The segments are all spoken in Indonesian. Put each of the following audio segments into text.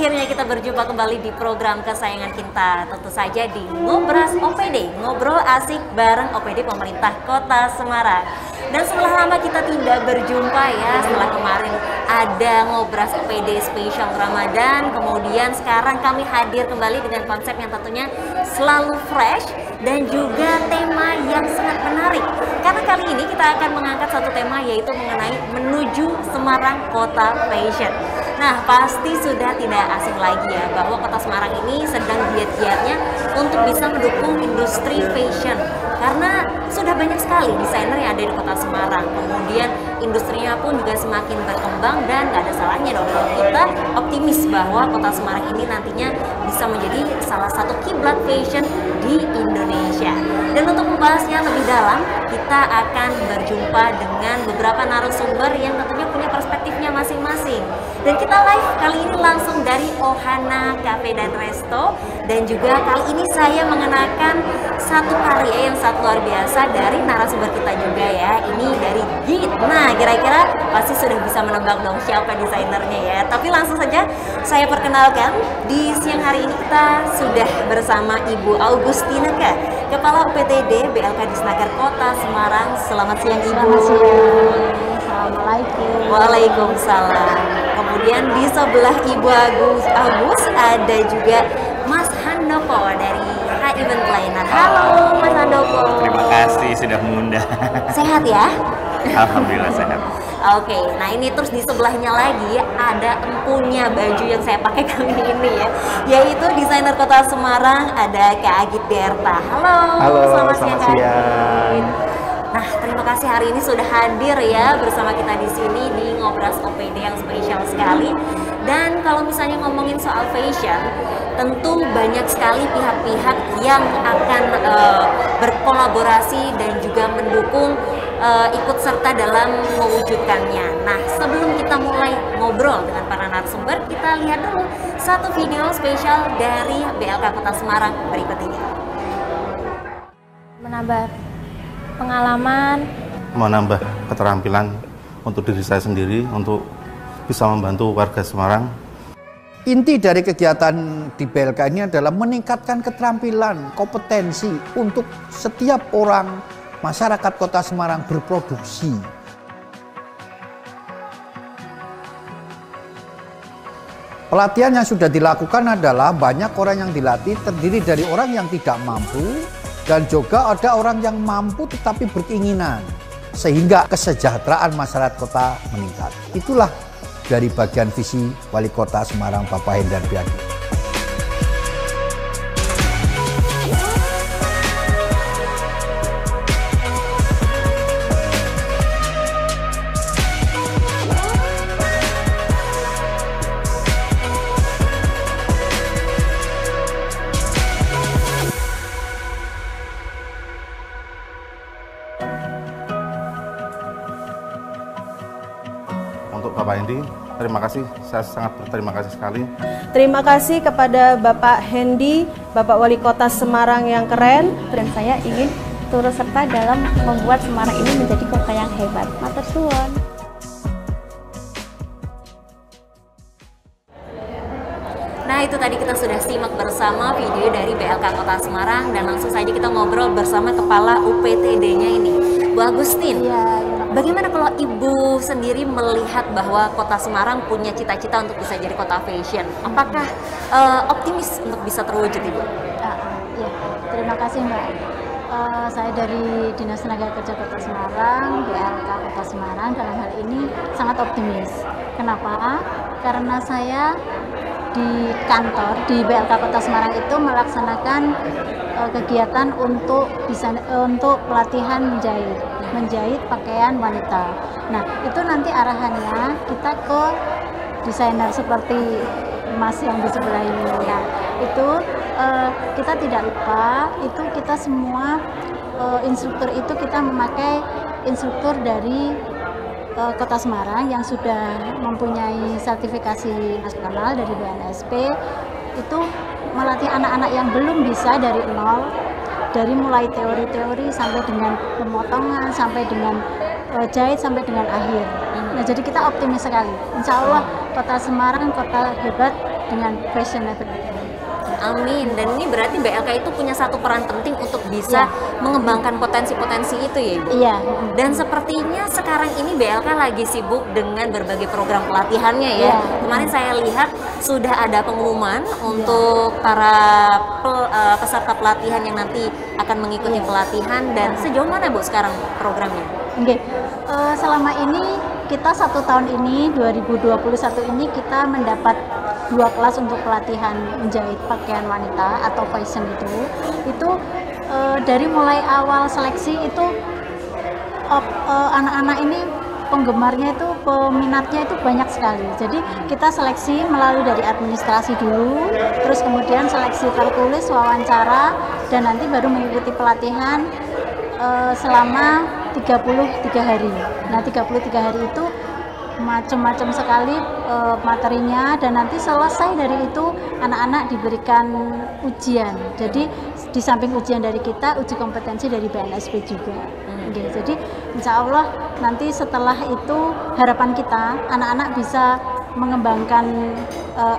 akhirnya kita berjumpa kembali di program kesayangan kita, tentu saja di Ngobras OPD, ngobrol asik bareng OPD Pemerintah Kota Semarang. Dan setelah lama kita tidak berjumpa ya, setelah kemarin ada Ngobras OPD spesial Ramadan, kemudian sekarang kami hadir kembali dengan konsep yang tentunya selalu fresh dan juga tema yang sangat menarik. Karena kali ini kita akan mengangkat satu tema, yaitu mengenai menuju Semarang Kota Fashion. Nah, pasti sudah tidak asing lagi ya bahwa Kota Semarang ini sedang giat-giatnya untuk bisa mendukung industri fashion. Karena sudah banyak sekali desainer yang ada di Kota Semarang. Kemudian industrinya pun juga semakin berkembang dan gak ada salahnya dong kalau kita optimis bahwa Kota Semarang ini nantinya bisa menjadi salah satu kiblat fashion di Indonesia. Dan untuk membahasnya lebih dalam, kita akan berjumpa dengan beberapa narasumber yang tentunya punya perspektifnya masing-masing. Dan kita live kali ini langsung dari Ohana Cafe dan Resto. Dan juga kali ini saya mengenakan satu karya yang sangat luar biasa dari narasumber kita juga ya. Ini dari Git. Nah, kira-kira pasti sudah bisa menebak dong siapa desainernya ya. Tapi langsung saja saya perkenalkan, di siang hari ini kita sudah bersama Ibu Augustineka, Kepala UPTD BLK Disnaker Kota Semarang. Selamat siang Ibu. Selamat siang. Assalamualaikum. Waalaikumsalam. Kemudian di sebelah Ibu Agus ada juga Mas Handoko dari H Event Planner. Halo Mas Handoko. Terima kasih sudah mengundang. Sehat ya? Alhamdulillah sehat. Oke, nah ini terus di sebelahnya lagi ada empunya baju yang saya pakai kali ini ya, yaitu desainer Kota Semarang, ada Kak Agit Derta. Halo, selamat siang. Nah, terima kasih hari ini sudah hadir ya bersama kita di sini di Ngobras OPD yang spesial sekali. Dan kalau misalnya ngomongin soal fashion, tentu banyak sekali pihak-pihak yang akan berkolaborasi dan juga mendukung, ikut serta dalam mewujudkannya. Nah, sebelum kita mulai ngobrol dengan para narasumber, kita lihat dulu satu video spesial dari BLK Kota Semarang berikut ini. Menambah pengalaman, menambah keterampilan untuk diri saya sendiri, untuk bisa membantu warga Semarang. Inti dari kegiatan di BLK ini adalah meningkatkan keterampilan, kompetensi untuk setiap orang masyarakat Kota Semarang berproduksi. Pelatihan yang sudah dilakukan adalah banyak orang yang dilatih terdiri dari orang yang tidak mampu dan juga ada orang yang mampu tetapi berkeinginan, sehingga kesejahteraan masyarakat kota meningkat. Itulah dari bagian visi Wali Kota Semarang Bapak Hendar Biadi. Untuk Bapak Hendi, terima kasih, saya sangat berterima kasih sekali. Terima kasih kepada Bapak Hendi, Bapak Wali Kota Semarang yang keren. Dan saya ingin turut serta dalam membuat Semarang ini menjadi kota yang hebat. Matur suwun. Nah, itu tadi kita sudah simak bersama video dari BLK Kota Semarang, dan langsung saja kita ngobrol bersama Kepala UPTD-nya ini, Bu Agustin. Bagaimana kalau Ibu sendiri melihat bahwa Kota Semarang punya cita-cita untuk bisa jadi kota fashion? Apakah optimis untuk bisa terwujud, Ibu? Ya, terima kasih Mbak. Saya dari Dinas Tenaga Kerja Kota Semarang, BLK Kota Semarang, dalam hal ini sangat optimis. Kenapa? Karena saya di kantor di BLK Kota Semarang itu melaksanakan kegiatan untuk pelatihan menjahit pakaian wanita. Nah, itu nanti arahannya kita ke desainer seperti Mas yang di sebelah ini. Nah, itu kita tidak lupa, itu kita semua instruktur itu kita memakai instruktur dari Kota Semarang yang sudah mempunyai sertifikasi nasional dari BNSP, itu melatih anak-anak yang belum bisa dari nol, dari mulai teori-teori sampai dengan pemotongan, sampai dengan jahit, sampai dengan akhir. Nah, jadi kita optimis sekali. Insya Allah Kota Semarang kota hebat dengan fashionable. Amin. Dan ini berarti BLK itu punya satu peran penting untuk bisa mengembangkan potensi-potensi itu ya Ibu? Iya. Dan sepertinya sekarang ini BLK lagi sibuk dengan berbagai program pelatihannya ya. Kemarin saya lihat sudah ada pengumuman untuk para peserta pelatihan yang nanti akan mengikuti pelatihan. Dan sejauh mana Bu sekarang programnya? Oke. Selama ini kita 1 tahun ini 2021 ini kita mendapat 2 kelas untuk pelatihan menjahit pakaian wanita atau fashion itu dari mulai awal seleksi itu anak-anak ini penggemarnya itu peminatnya itu banyak sekali. Jadi kita seleksi melalui dari administrasi dulu, terus kemudian seleksi tertulis, wawancara, dan nanti baru mengikuti pelatihan selama 33 hari. Nah 33 hari itu macam-macam sekali materinya, dan nanti selesai dari itu anak-anak diberikan ujian. Jadi di samping ujian dari kita, uji kompetensi dari BNSP juga. Jadi insya Allah nanti setelah itu harapan kita anak-anak bisa mengembangkan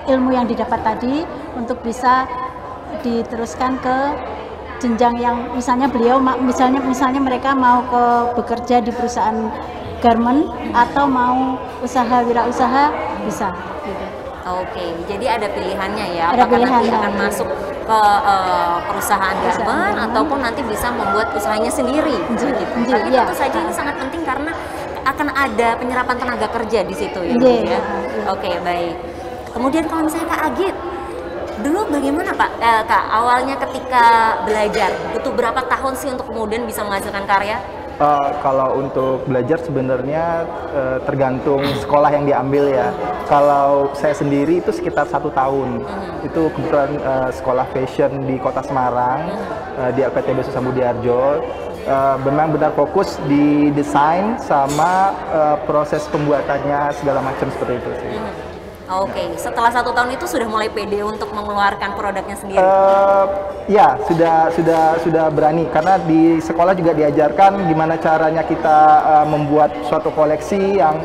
ilmu yang didapat tadi untuk bisa diteruskan ke jenjang yang misalnya misalnya mereka mau bekerja di perusahaan garment atau mau usaha wirausaha bisa gitu. Oke, jadi ada pilihannya ya. Ada apakah nanti pilihannya. akan masuk ke perusahaan garment ataupun nanti bisa membuat usahanya sendiri gitu. Tapi tentu saja ini sangat penting karena akan ada penyerapan tenaga kerja di situ ya. Ya. Oke, baik. Kemudian kalau misalnya Kak Agit, dulu bagaimana Kak awalnya ketika belajar butuh berapa tahun sih untuk kemudian bisa menghasilkan karya? Kalau untuk belajar sebenarnya tergantung sekolah yang diambil ya. Kalau saya sendiri itu sekitar 1 tahun. Itu kebetulan sekolah fashion di Kota Semarang, di LPTB Susah Budiarjo. Memang benar fokus di desain sama proses pembuatannya segala macam seperti itu sih. Oke, setelah 1 tahun itu sudah mulai pede untuk mengeluarkan produknya sendiri? Ya, sudah berani karena di sekolah juga diajarkan gimana caranya kita membuat suatu koleksi yang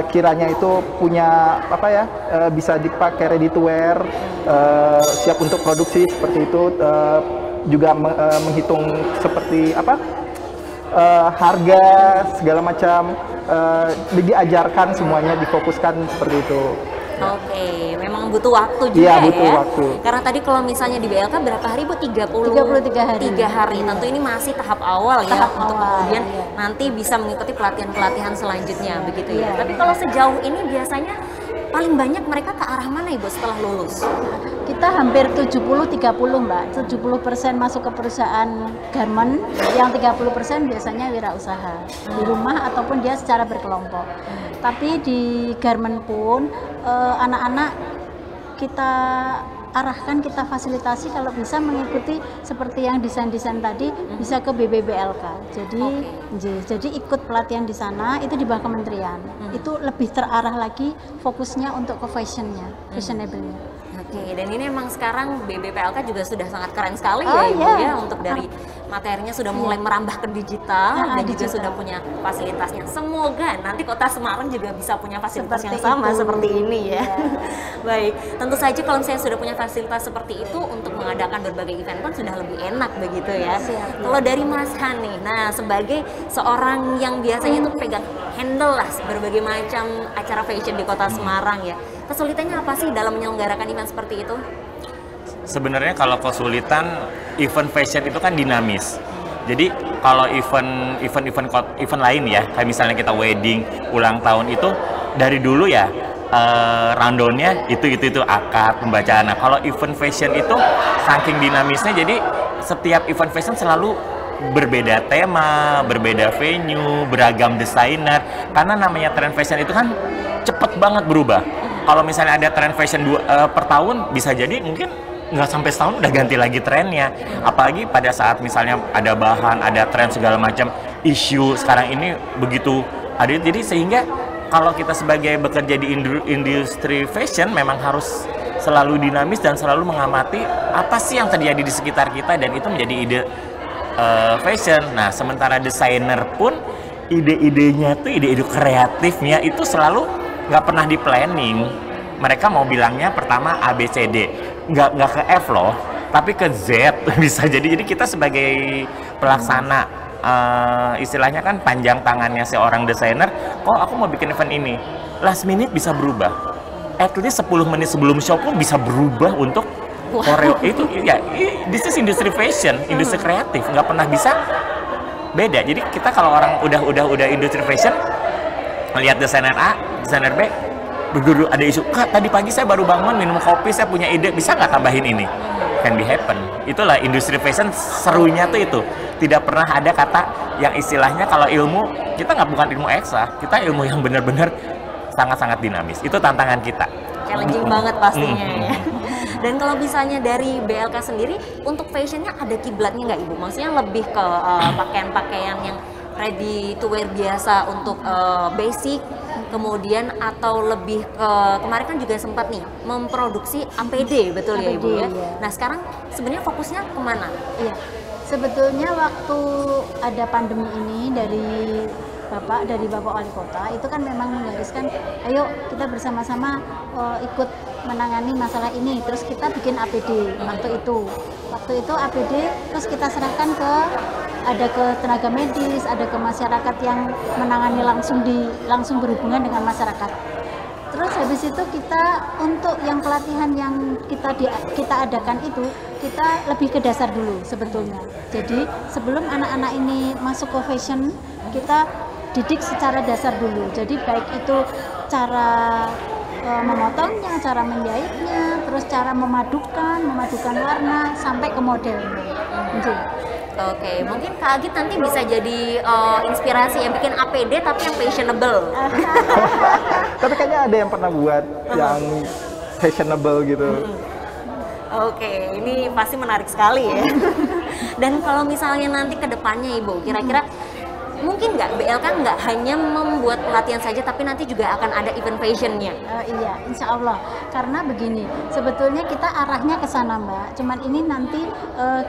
kiranya itu punya bisa dipakai ready to wear, siap untuk produksi seperti itu, juga menghitung seperti harga segala macam. Diajarkan semuanya, difokuskan seperti itu. Oke, memang butuh waktu juga ya. Butuh waktu. Karena tadi kalau misalnya di BLK berapa hari Bu? 33 hari. 3 hari. Tentu ini masih tahap awal ya untuk kemudian nanti bisa mengikuti pelatihan-pelatihan selanjutnya begitu ya. Tapi kalau sejauh ini biasanya paling banyak mereka ke arah mana Ibu setelah lulus? Kita hampir 70-30 Mbak, 70% masuk ke perusahaan garment, yang 30% biasanya wirausaha di rumah ataupun dia secara berkelompok. Tapi di garment pun anak-anak kita arahkan, kita fasilitasi kalau bisa mengikuti seperti yang desain-desain tadi bisa ke BBBLK. Jadi ikut pelatihan di sana itu di bawah kementerian. Itu lebih terarah lagi fokusnya untuk ke fashionnya, fashionable-nya. Oke, dan ini memang sekarang BBPLK juga sudah sangat keren sekali ya Ibu ya, untuk dari materinya sudah mulai merambah ke digital dan juga sudah punya fasilitasnya. Semoga nanti Kota Semarang juga bisa punya fasilitas yang sama seperti ini ya. Baik, tentu saja kalau misalnya sudah punya fasilitas seperti itu untuk mengadakan berbagai event pun sudah lebih enak begitu ya. Kalau dari Mas Han nih, nah sebagai seorang yang biasanya itu pegang handle lah berbagai macam acara fashion di Kota Semarang ya, kesulitannya apa sih dalam menyelenggarakan event seperti itu? Sebenarnya kalau kesulitan, event fashion itu kan dinamis. Jadi kalau event lain ya, kayak misalnya kita wedding, ulang tahun itu dari dulu ya rundown-nya itu akad pembacaan. Nah, kalau event fashion itu saking dinamisnya, jadi setiap event fashion selalu berbeda tema, berbeda venue, beragam desainer. Karena namanya tren fashion itu kan cepet banget berubah. Kalau misalnya ada tren fashion per tahun, bisa jadi mungkin nggak sampai setahun udah ganti lagi trennya. Apalagi pada saat misalnya ada bahan, ada tren segala macam, isu sekarang ini begitu ada. Jadi sehingga kalau kita sebagai bekerja di industri fashion memang harus selalu dinamis dan selalu mengamati apa sih yang terjadi di sekitar kita, dan itu menjadi ide fashion. Nah, sementara desainer pun ide-idenya tuh, ide-ide kreatifnya itu selalu nggak pernah di planning. Mereka mau bilangnya pertama A, B, C, D, nggak ke F loh, tapi ke Z bisa jadi. Jadi kita sebagai pelaksana, istilahnya kan panjang tangannya seorang desainer, oh aku mau bikin event ini, last minute bisa berubah. At least 10 menit sebelum show pun bisa berubah untuk koreo itu. Ya, this is industri fashion, industri kreatif, nggak pernah bisa beda. Jadi kita kalau orang udah industri fashion, melihat desainer A, desainer B, dulu ada isu, Kak tadi pagi saya baru bangun minum kopi, saya punya ide, bisa nggak tambahin ini? Can be happen. Itulah industri fashion, serunya tuh itu. Tidak pernah ada kata yang istilahnya kalau ilmu, kita nggak bukan ilmu eksa, kita ilmu yang benar-benar sangat-sangat dinamis. Itu tantangan kita. Challenging banget pastinya ya. Dan kalau misalnya dari BLK sendiri, untuk fashionnya ada kiblatnya nggak Ibu? Maksudnya lebih ke pakaian-pakaian yang ready to wear biasa untuk basic, kemudian atau lebih ke, kemarin kan juga sempat nih memproduksi APD, betul ya Ibu ya? Iya. Nah sekarang sebenarnya fokusnya kemana? Iya, sebetulnya waktu ada pandemi ini dari Bapak Wali Kota itu kan memang menggariskan, ayo kita bersama-sama ikut menangani masalah ini, terus kita bikin APD waktu itu APD terus kita serahkan ada ke tenaga medis, ada ke masyarakat yang menangani langsung berhubungan dengan masyarakat. Terus habis itu kita untuk yang pelatihan yang kita adakan itu, kita lebih ke dasar dulu sebetulnya. Jadi sebelum anak-anak ini masuk ke fashion, kita didik secara dasar dulu. Jadi baik itu cara memotongnya, cara menjahitnya, terus cara memadukan warna sampai ke modelnya. Oke, mungkin Kak Agit nanti bisa jadi inspirasi yang bikin APD tapi yang fashionable. Tapi kayaknya ada yang pernah buat yang fashionable gitu. Oke, ini pasti menarik sekali ya. Dan kalau misalnya nanti ke depannya Ibu, kira-kira mungkin nggak BLK nggak hanya membuat pelatihan saja, tapi nanti juga akan ada event fashionnya? Iya, insya Allah. Karena begini, sebetulnya kita arahnya ke sana Mbak. Cuman ini nanti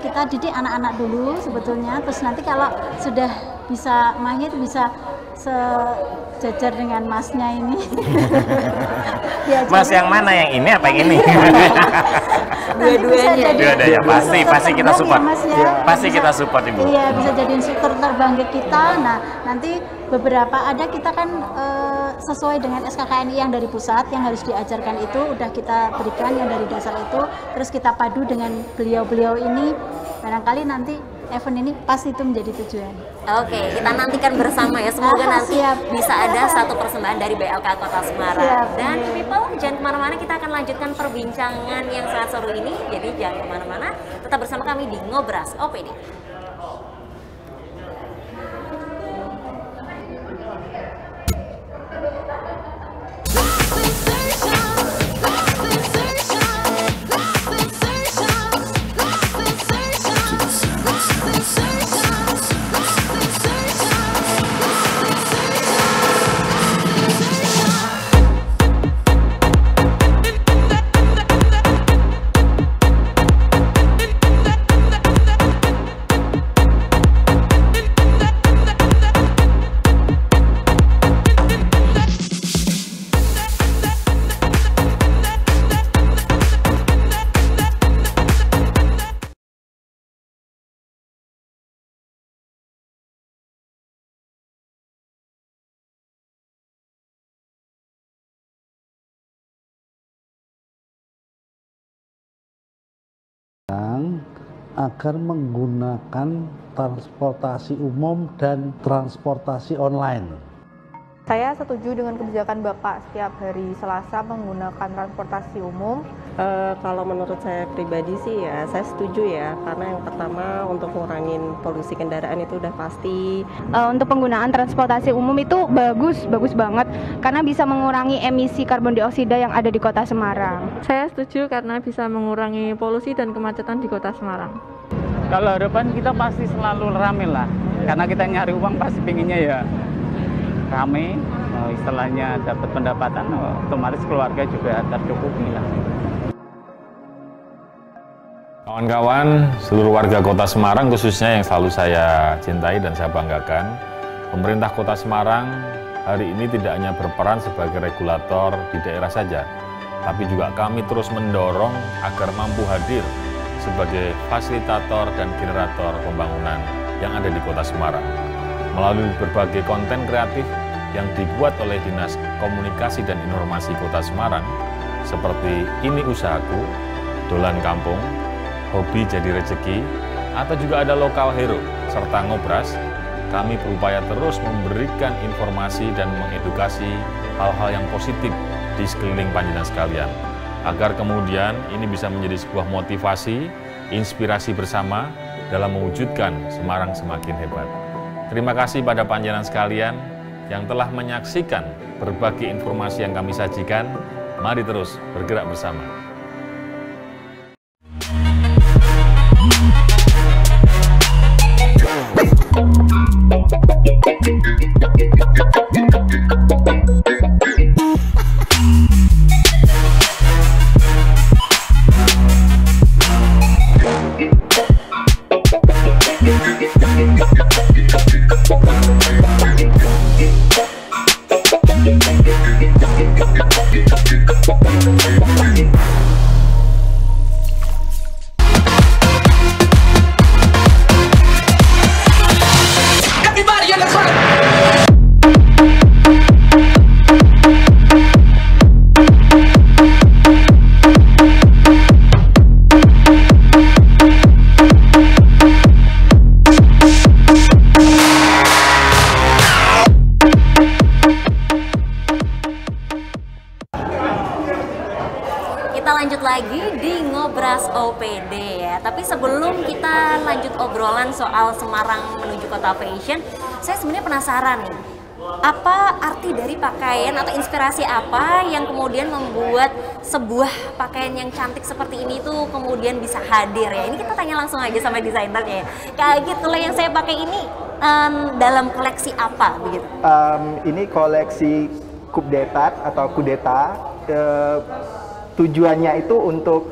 kita didik anak-anak dulu sebetulnya. Terus nanti kalau sudah bisa mahir, bisa sejajar dengan masnya ini. Mas yang mana, yang ini apa yang ini? Dua-duanya pasti kita support. Pasti kita support Ibu. Iya, bisa jadi instruktur terbang kita. Nah, nanti beberapa ada kita kan sesuai dengan SKKNI yang dari pusat yang harus diajarkan itu udah kita berikan yang dari dasar itu, terus kita padu dengan beliau-beliau ini, barangkali nanti event ini pasti itu menjadi tujuan. Oke, kita nantikan bersama ya. Semoga nanti bisa ada satu persembahan dari BLK Kota Semarang. Dan people, jangan kemana-mana, kita akan lanjutkan perbincangan yang sangat seru ini. Jadi jangan kemana-mana, tetap bersama kami di Ngobras OPD. Agar menggunakan transportasi umum dan transportasi online. Saya setuju dengan kebijakan Bapak setiap hari Selasa menggunakan transportasi umum. Kalau menurut saya pribadi sih ya, saya setuju ya, karena yang pertama untuk ngurangin polusi kendaraan itu udah pasti. Untuk penggunaan transportasi umum itu bagus banget, karena bisa mengurangi emisi karbon dioksida yang ada di Kota Semarang. Saya setuju karena bisa mengurangi polusi dan kemacetan di Kota Semarang. Kalau harapan kita pasti selalu rame lah, karena kita nyari uang pasti pinginnya ya rame, istilahnya dapat pendapatan, otomatis keluarga juga tercukupi lah. Kawan-kawan, seluruh warga Kota Semarang khususnya yang selalu saya cintai dan saya banggakan, Pemerintah Kota Semarang hari ini tidak hanya berperan sebagai regulator di daerah saja, tapi juga kami terus mendorong agar mampu hadir sebagai fasilitator dan generator pembangunan yang ada di Kota Semarang. Melalui berbagai konten kreatif yang dibuat oleh Dinas Komunikasi dan Informasi Kota Semarang, seperti Ini Usahaku, Dolan Kampung, Hobi Jadi Rezeki, atau juga ada Lokal Hero, serta Ngobras, kami berupaya terus memberikan informasi dan mengedukasi hal-hal yang positif di sekeliling panjenengan sekalian, agar kemudian ini bisa menjadi sebuah motivasi, inspirasi bersama dalam mewujudkan Semarang semakin hebat. Terima kasih pada panjenengan sekalian yang telah menyaksikan berbagai informasi yang kami sajikan. Mari terus bergerak bersama. Kita lanjut lagi di Ngobras OPD ya. Tapi sebelum kita lanjut obrolan soal Semarang menuju kota fashion, saya sebenarnya penasaran nih. Apa arti dari pakaian atau inspirasi apa yang kemudian membuat sebuah pakaian yang cantik seperti ini tuh kemudian bisa hadir ya? Ini kita tanya langsung aja sama desainernya ya. Kayak gitu lah yang saya pakai ini dalam koleksi apa begitu? Ini koleksi Coup d'Etat atau kudeta. Tujuannya itu untuk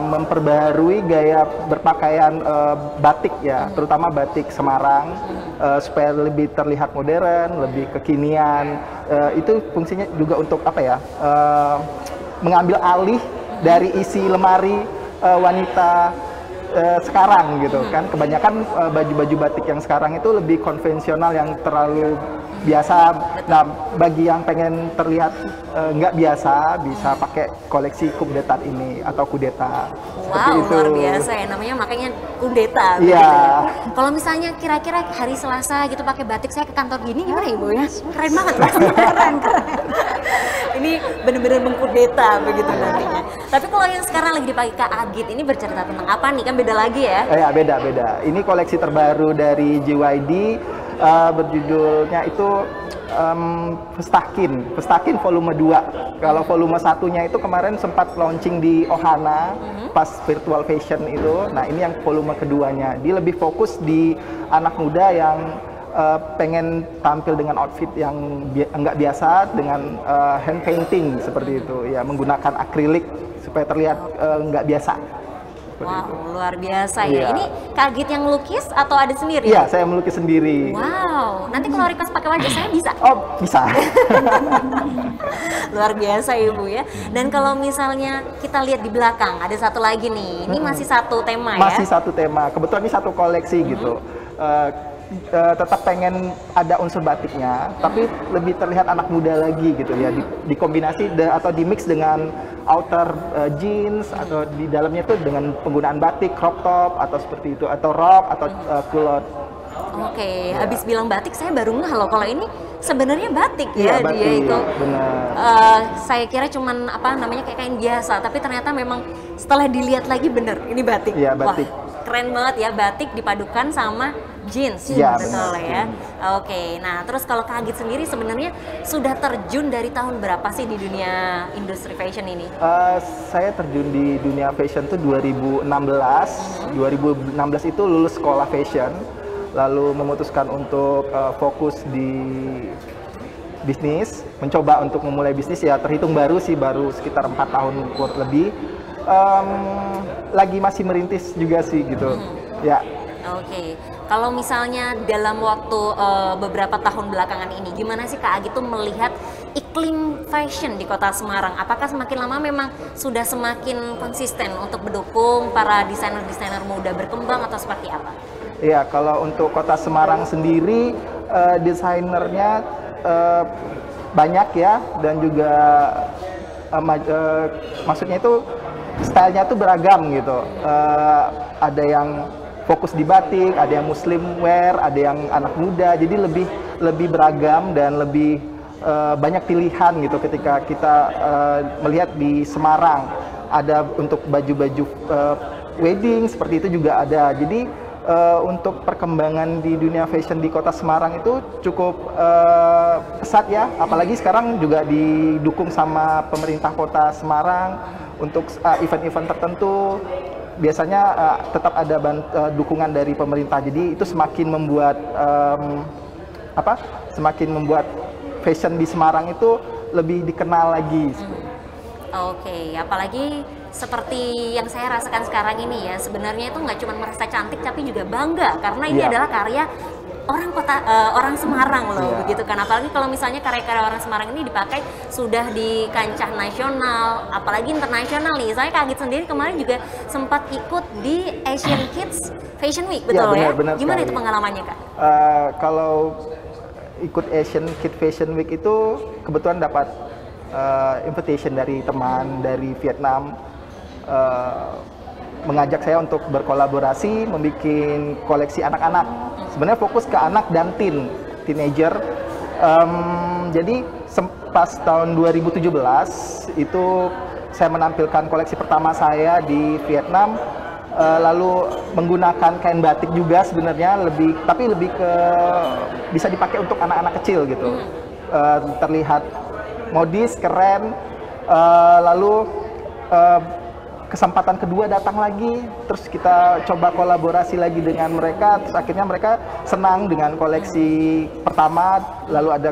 memperbaharui gaya berpakaian batik ya, terutama batik Semarang, supaya lebih terlihat modern, lebih kekinian. Itu fungsinya juga untuk apa ya? Mengambil alih dari isi lemari wanita sekarang gitu kan. Kebanyakan baju-baju batik yang sekarang itu lebih konvensional, yang terlalu biasa. Nah, bagi yang pengen terlihat nggak biasa, bisa pakai koleksi Coup d'Etat ini atau kudeta. Wow, luar biasa ya, namanya makanya kudeta. Iya. Ya. Kalau misalnya kira-kira hari Selasa gitu pakai batik, saya ke kantor gini gimana Ibu ya? Keren banget pasti. Keren. Ini bener-bener mengkudeta begitu nantinya. Tapi kalau yang sekarang lagi dipakai Kak Agit, ini bercerita tentang apa nih? Kan beda lagi ya? Ya, beda-beda. Ini koleksi terbaru dari JYD. Berjudulnya itu Festakin volume 2. Kalau volume 1-nya itu kemarin sempat launching di Ohana pas virtual fashion itu. Nah, ini yang volume keduanya. Dia lebih fokus di anak muda yang pengen tampil dengan outfit yang nggak biasa, dengan hand painting seperti itu ya, menggunakan akrilik supaya terlihat nggak biasa. Wow, luar biasa ya. Ini Kak Agit yang melukis atau ada sendiri? Iya, saya melukis sendiri. Wow, nanti kalau request pakai wajah saya bisa? Oh, bisa. Luar biasa Ibu ya. Dan kalau misalnya kita lihat di belakang, ada satu lagi nih. Ini masih satu tema ya? Masih satu tema. Kebetulan ini satu koleksi gitu. Tetap pengen ada unsur batiknya, tapi lebih terlihat anak muda lagi gitu ya. Dikombinasi atau dimix dengan outer jeans, atau di dalamnya tuh dengan penggunaan batik, crop top atau seperti itu, atau rok atau culotte. Oke, habis bilang batik saya baru ngeh loh kalau ini sebenarnya batik ya, batik, dia itu. Benar. Saya kira cuman apa namanya kayak kain biasa, tapi ternyata memang setelah dilihat lagi bener ini batik. Iya, batik. Wah, keren banget ya, batik dipadukan sama jeans, ya, betul ya. Oke, nah terus kalau Kak Agit sendiri sebenarnya sudah terjun dari tahun berapa sih di dunia industri fashion ini? Saya terjun di dunia fashion tuh 2016. 2016 itu lulus sekolah fashion, lalu memutuskan untuk fokus di bisnis, mencoba untuk memulai bisnis ya, terhitung baru sih, baru sekitar 4 tahun lebih. Lagi masih merintis juga sih gitu. Ya. Oke, kalau misalnya dalam waktu beberapa tahun belakangan ini, gimana sih Kak Agi tuh melihat iklim fashion di Kota Semarang? Apakah semakin lama memang sudah semakin konsisten untuk mendukung para desainer-desainer muda berkembang atau seperti apa? Iya, kalau untuk Kota Semarang sendiri desainernya banyak ya, dan juga maksudnya itu stylenya tuh beragam gitu. Ada yang fokus di batik, ada yang muslim wear, ada yang anak muda, jadi lebih beragam dan lebih banyak pilihan gitu ketika kita melihat di Semarang. Ada untuk baju-baju wedding seperti itu juga ada. Jadi untuk perkembangan di dunia fashion di Kota Semarang itu cukup pesat ya, apalagi sekarang juga didukung sama pemerintah Kota Semarang untuk event-event tertentu. Biasanya tetap ada dukungan dari pemerintah, jadi itu semakin membuat semakin membuat fashion di Semarang itu lebih dikenal lagi. Oke, apalagi seperti yang saya rasakan sekarang ini ya, sebenarnya itu nggak cuma merasa cantik tapi juga bangga karena ini adalah karya orang Semarang loh, begitu kan. Apalagi kalau misalnya karya-karya orang Semarang ini dipakai sudah di kancah nasional, apalagi internasional nih. Saya Kak Agit sendiri kemarin juga sempat ikut di Asian Kids Fashion Week, betul ya? Benar Gimana sekali. itu pengalamannya Kak? Kalau ikut Asian Kids Fashion Week itu kebetulan dapat invitation dari teman dari Vietnam, mengajak saya untuk berkolaborasi membuat koleksi anak-anak. Sebenarnya fokus ke anak dan teenager. Jadi pas tahun 2017 itu saya menampilkan koleksi pertama saya di Vietnam, lalu menggunakan kain batik juga sebenarnya, tapi lebih ke bisa dipakai untuk anak-anak kecil gitu. Terlihat modis, keren, lalu kesempatan kedua datang lagi, terus kita coba kolaborasi lagi dengan mereka, terus akhirnya mereka senang dengan koleksi pertama, lalu ada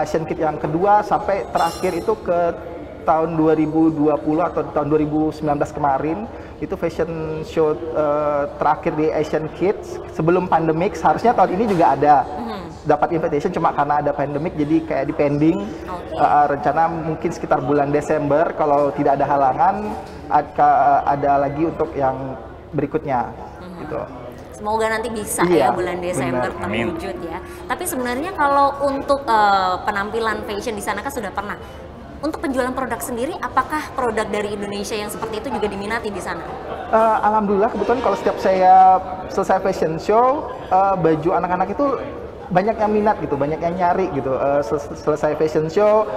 Asian Kids yang kedua, sampai terakhir itu ke tahun 2020 atau tahun 2019 kemarin, itu fashion show terakhir di Asian Kids sebelum pandemik. Seharusnya tahun ini juga ada, dapat invitation, cuma karena ada pandemik jadi kayak di pending. Rencana mungkin sekitar bulan Desember kalau tidak ada halangan ada lagi untuk yang berikutnya gitu. Semoga nanti bisa ya bulan Desember terwujud ya. Tapi sebenarnya kalau untuk penampilan fashion di sana kan sudah pernah. Untuk penjualan produk sendiri, apakah produk dari Indonesia yang seperti itu juga diminati di sana? Alhamdulillah, kebetulan kalau setiap saya selesai fashion show, baju anak-anak itu banyak yang minat gitu, banyak yang nyari gitu. Selesai fashion show,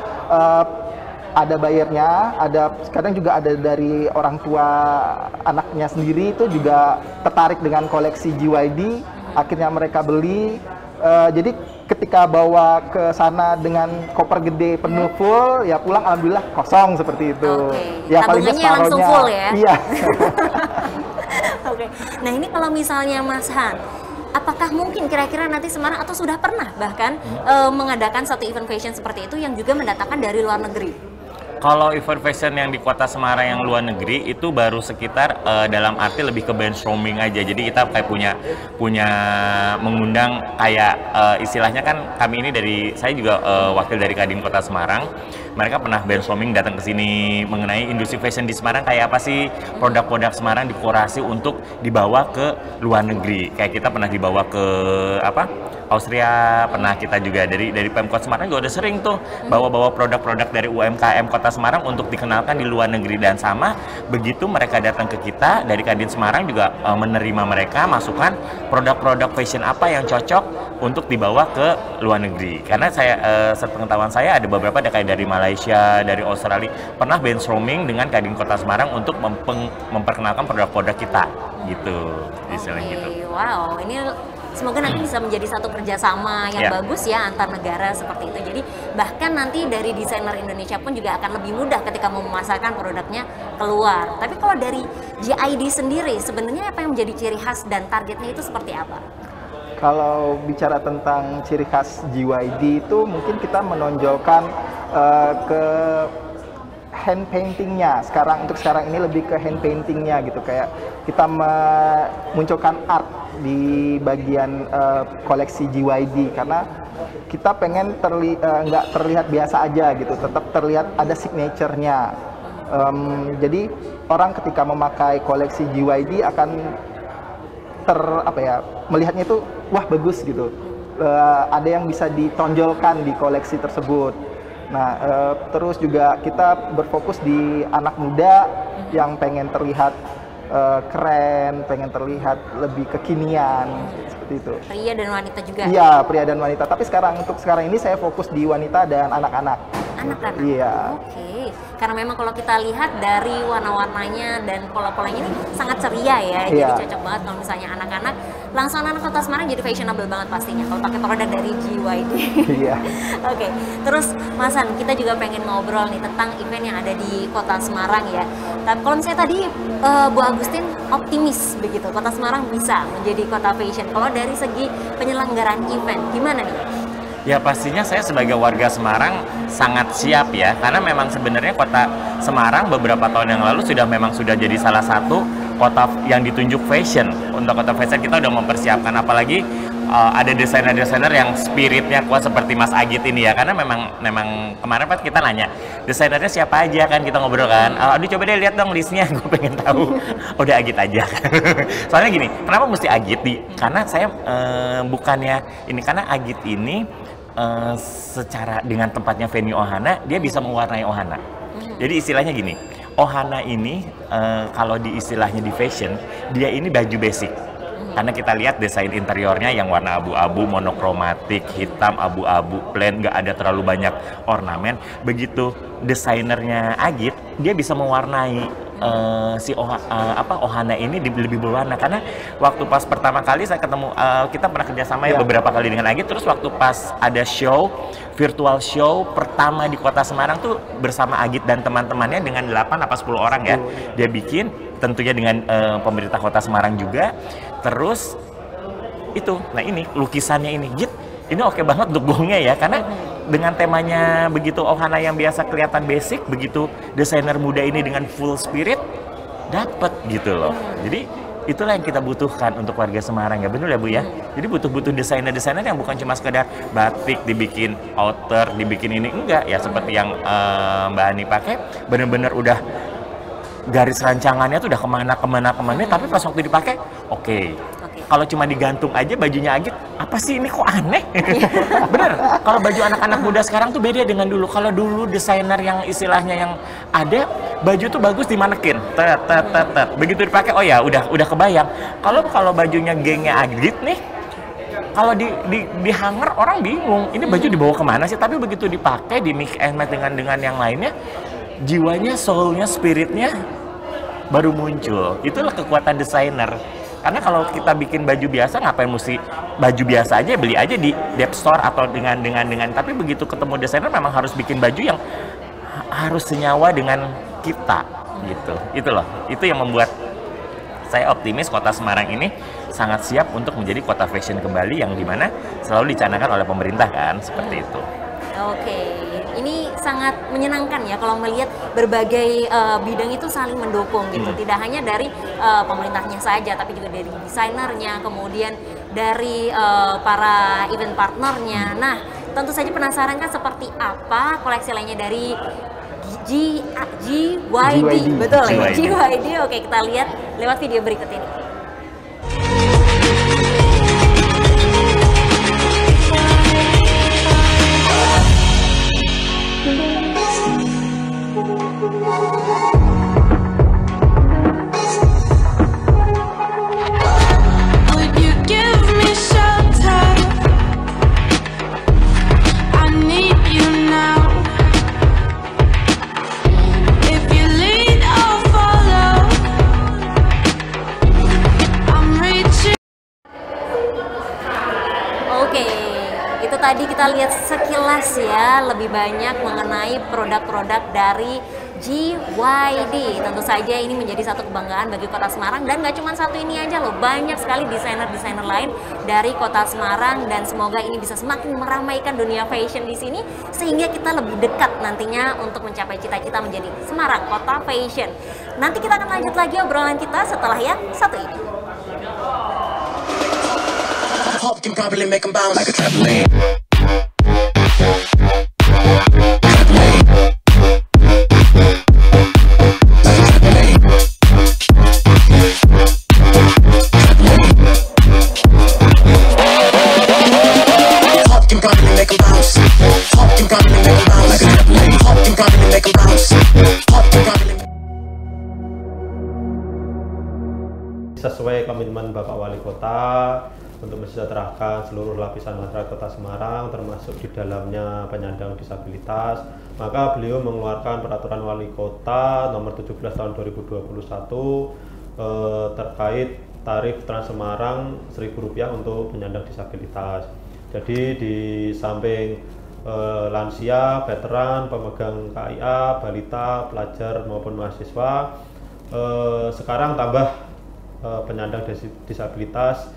ada bayarnya, kadang juga ada dari orang tua anaknya sendiri itu juga tertarik dengan koleksi GYD, akhirnya mereka beli. Jadi ketika bawa ke sana dengan koper gede penuh full, ya pulang alhamdulillah kosong seperti itu. Ya tabungannya langsung full ya? Iya. Oke. Nah ini kalau misalnya Mas Han, apakah mungkin kira-kira nanti Semarang atau sudah pernah bahkan mengadakan satu event fashion seperti itu yang juga mendatangkan dari luar negeri? Kalau event fashion yang di Kota Semarang yang luar negeri itu baru sekitar dalam arti lebih ke brainstorming aja. Jadi kita kayak punya mengundang kayak istilahnya kan kami ini saya juga wakil dari Kadin Kota Semarang. Mereka pernah brainstorming datang ke sini mengenai industri fashion di Semarang kayak apa sih, produk-produk Semarang dikurasi untuk dibawa ke luar negeri. Kayak kita pernah dibawa ke Austria, pernah kita juga dari Pemkot Semarang juga udah sering tuh bawa-bawa produk-produk dari UMKM Kota Semarang untuk dikenalkan di luar negeri. Dan sama begitu mereka datang ke kita dari Kadin Semarang juga menerima mereka masukan produk-produk fashion apa yang cocok untuk dibawa ke luar negeri. Karena sepengetahuan saya ada beberapa kayak dari Malaysia, dari Australia pernah brainstorming dengan Kadin Kota Semarang untuk memperkenalkan produk-produk kita gitu. Gitu. Wow, ini semoga nanti bisa menjadi satu kerjasama yang bagus ya antar negara seperti itu. Jadi bahkan nanti dari desainer Indonesia pun juga akan lebih mudah ketika mau memasarkan produknya keluar. Tapi kalau dari GID sendiri sebenarnya apa yang menjadi ciri khas dan targetnya itu seperti apa? Kalau bicara tentang ciri khas GYD itu mungkin kita menonjolkan ke hand paintingnya. Untuk sekarang ini lebih ke hand paintingnya gitu, kayak kita memunculkan art di bagian koleksi GYD karena kita pengen nggak terlihat biasa aja gitu, tetap terlihat ada signature-nya. Jadi orang ketika memakai koleksi GYD akan melihatnya itu wah bagus gitu. Ada yang bisa ditonjolkan di koleksi tersebut. Nah, terus juga kita berfokus di anak muda yang pengen terlihat keren, pengen terlihat lebih kekinian, seperti itu. Pria dan wanita juga? Iya, pria dan wanita. Tapi untuk sekarang ini saya fokus di wanita dan anak-anak. Anak-anak? Iya. Oke. Karena memang kalau kita lihat dari warna-warnanya dan pola-polanya ini sangat ceria ya. Iya. Jadi cocok banget kalau misalnya anak-anak. Langsung anak Kota Semarang jadi fashionable banget pastinya kalau pakai produk dari GYD. Iya. Oke. Terus Mas Han, kita juga pengen ngobrol nih tentang event yang ada di Kota Semarang ya. Tapi kalau saya tadi Bu Agustin optimis begitu, Kota Semarang bisa menjadi kota fashion. Kalau dari segi penyelenggaraan event, gimana nih? Ya pastinya saya sebagai warga Semarang sangat siap ya, karena memang sebenarnya Kota Semarang beberapa tahun yang lalu sudah jadi salah satu kota yang ditunjuk fashion. Untuk kota fashion kita udah mempersiapkan, apalagi ada desainer-desainer yang spiritnya kuat seperti Mas Agit ini ya, karena memang kemarin Pak kita nanya desainernya siapa aja kan, kita ngobrol kan, aduh coba deh lihat dong listnya, gue pengen tahu. Udah Agit aja. Soalnya gini, kenapa mesti Agit karena saya bukannya ini, karena Agit ini secara dengan tempatnya venue Ohana, dia bisa mewarnai Ohana. Jadi istilahnya gini, Ohana ini kalau di istilahnya di fashion, dia ini baju basic. Karena kita lihat desain interiornya yang warna abu-abu, monokromatik, hitam, abu-abu, plain, nggak ada terlalu banyak ornamen. Begitu desainernya Agit, dia bisa mewarnai Ohana ini lebih berwarna. Karena waktu pas pertama kali saya ketemu, kita pernah kerjasama ya beberapa kali dengan Agit. Terus waktu pas ada virtual show pertama di Kota Semarang tuh bersama Agit dan teman-temannya dengan 8 apa 10 orang ya. Dia bikin tentunya dengan pemerintah Kota Semarang juga. Terus itu, nah ini lukisannya ini, Git, ini oke banget untuk gongnya ya, karena dengan temanya begitu Ohana yang biasa kelihatan basic, begitu desainer muda ini dengan full spirit, dapet gitu loh. Jadi itulah yang kita butuhkan untuk warga Semarang ya, bener ya Bu ya. Jadi butuh desainer-desainer yang bukan cuma sekedar batik dibikin outer, dibikin ini, enggak ya, seperti yang Mbak Ani pakai, bener-bener udah garis rancangannya tuh udah kemana, tapi pas waktu dipakai, oke. Kalau cuma digantung aja bajunya Agit, apa sih ini kok aneh? Bener, kalau baju anak-anak muda sekarang tuh beda dengan dulu. Kalau dulu desainer yang istilahnya yang ada, baju tuh bagus dimanekin, begitu dipakai, oh ya udah kebayang. Kalau bajunya gengnya Agit nih, kalau di hanger orang bingung, ini baju dibawa kemana sih? Tapi begitu dipakai, di mix and match dengan yang lainnya, jiwanya, soulnya, spiritnya baru muncul. Itulah kekuatan desainer. Karena kalau kita bikin baju biasa, ngapain mesti baju biasa aja, beli aja di Dep Store atau dengan tapi begitu ketemu desainer memang harus bikin baju yang harus senyawa dengan kita gitu. Itu loh, itu yang membuat saya optimis Kota Semarang ini sangat siap untuk menjadi kota fashion kembali, yang dimana selalu dicanangkan oleh pemerintah kan, seperti itu. Oke, ini sangat menyenangkan ya kalau melihat berbagai bidang itu saling mendukung gitu. Tidak hanya dari pemerintahnya saja, tapi juga dari desainernya, kemudian dari para event partnernya. Nah, tentu saja penasaran kan seperti apa koleksi lainnya dari GYD, betul ya? GYD. Oke, kita lihat lewat video berikut ini. Tadi kita lihat sekilas ya lebih banyak mengenai produk-produk dari GYD. Tentu saja ini menjadi satu kebanggaan bagi Kota Semarang, dan gak cuma satu ini aja loh, banyak sekali desainer-desainer lain dari Kota Semarang, dan semoga ini bisa semakin meramaikan dunia fashion di sini sehingga kita lebih dekat nantinya untuk mencapai cita-cita menjadi Semarang Kota Fashion. Nanti kita akan lanjut lagi obrolan kita setelah yang satu ini. Sesuai komitmen Bapak Wali Kota untuk mensejahterakan seluruh lapisan masyarakat Kota Semarang, termasuk di dalamnya penyandang disabilitas, maka beliau mengeluarkan Peraturan Wali Kota nomor 17 tahun 2021 terkait tarif Trans Semarang Rp1.000 untuk penyandang disabilitas. Jadi di samping lansia, veteran, pemegang KIA, balita, pelajar maupun mahasiswa, sekarang tambah penyandang disabilitas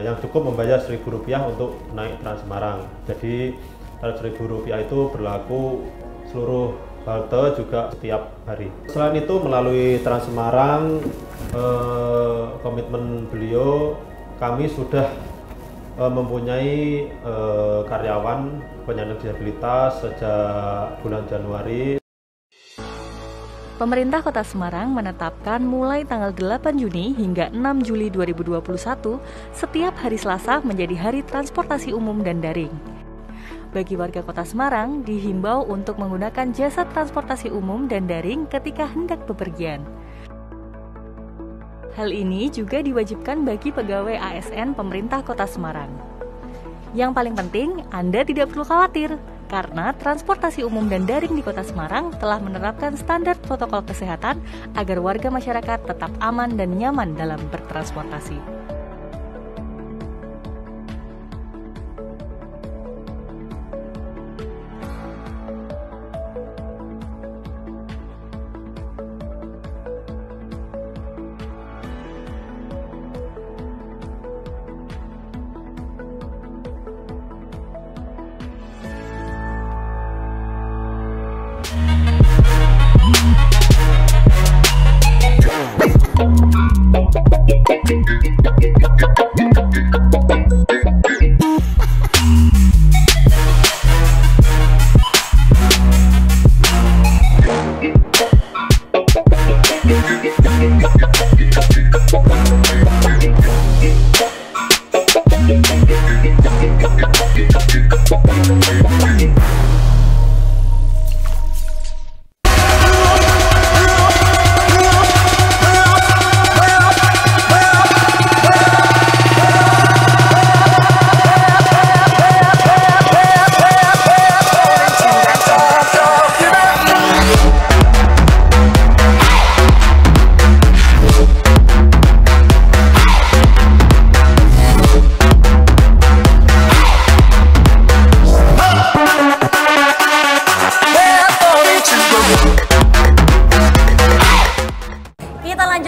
yang cukup membayar Rp1.000 untuk naik Trans Semarang. Jadi tarif Rp1.000 itu berlaku seluruh halte juga setiap hari. Selain itu melalui Trans Semarang, komitmen beliau, kami sudah mempunyai karyawan penyandang disabilitas sejak bulan Januari. Pemerintah Kota Semarang menetapkan mulai tanggal 8 Juni hingga 6 Juli 2021, setiap hari Selasa menjadi hari transportasi umum dan daring. Bagi warga Kota Semarang, dihimbau untuk menggunakan jasa transportasi umum dan daring ketika hendak bepergian. Hal ini juga diwajibkan bagi pegawai ASN pemerintah Kota Semarang. Yang paling penting, Anda tidak perlu khawatir, karena transportasi umum dan daring di Kota Semarang telah menerapkan standar protokol kesehatan agar warga masyarakat tetap aman dan nyaman dalam bertransportasi.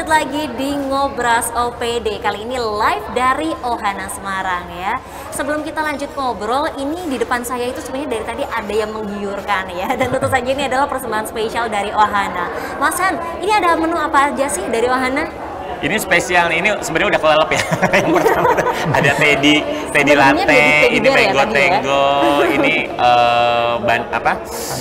Lagi di Ngobras OPD, kali ini live dari Ohana Semarang ya. Sebelum kita lanjut ngobrol, ini di depan saya itu sebenarnya dari tadi ada yang menggiurkan ya. Dan tentu saja ini adalah persembahan spesial dari Ohana. Mas Han, ini ada menu apa aja sih dari Ohana? Ini spesial, ini sebenarnya udah kelelep ya. Yang pertama ada teddy latte, ini mango tango, ini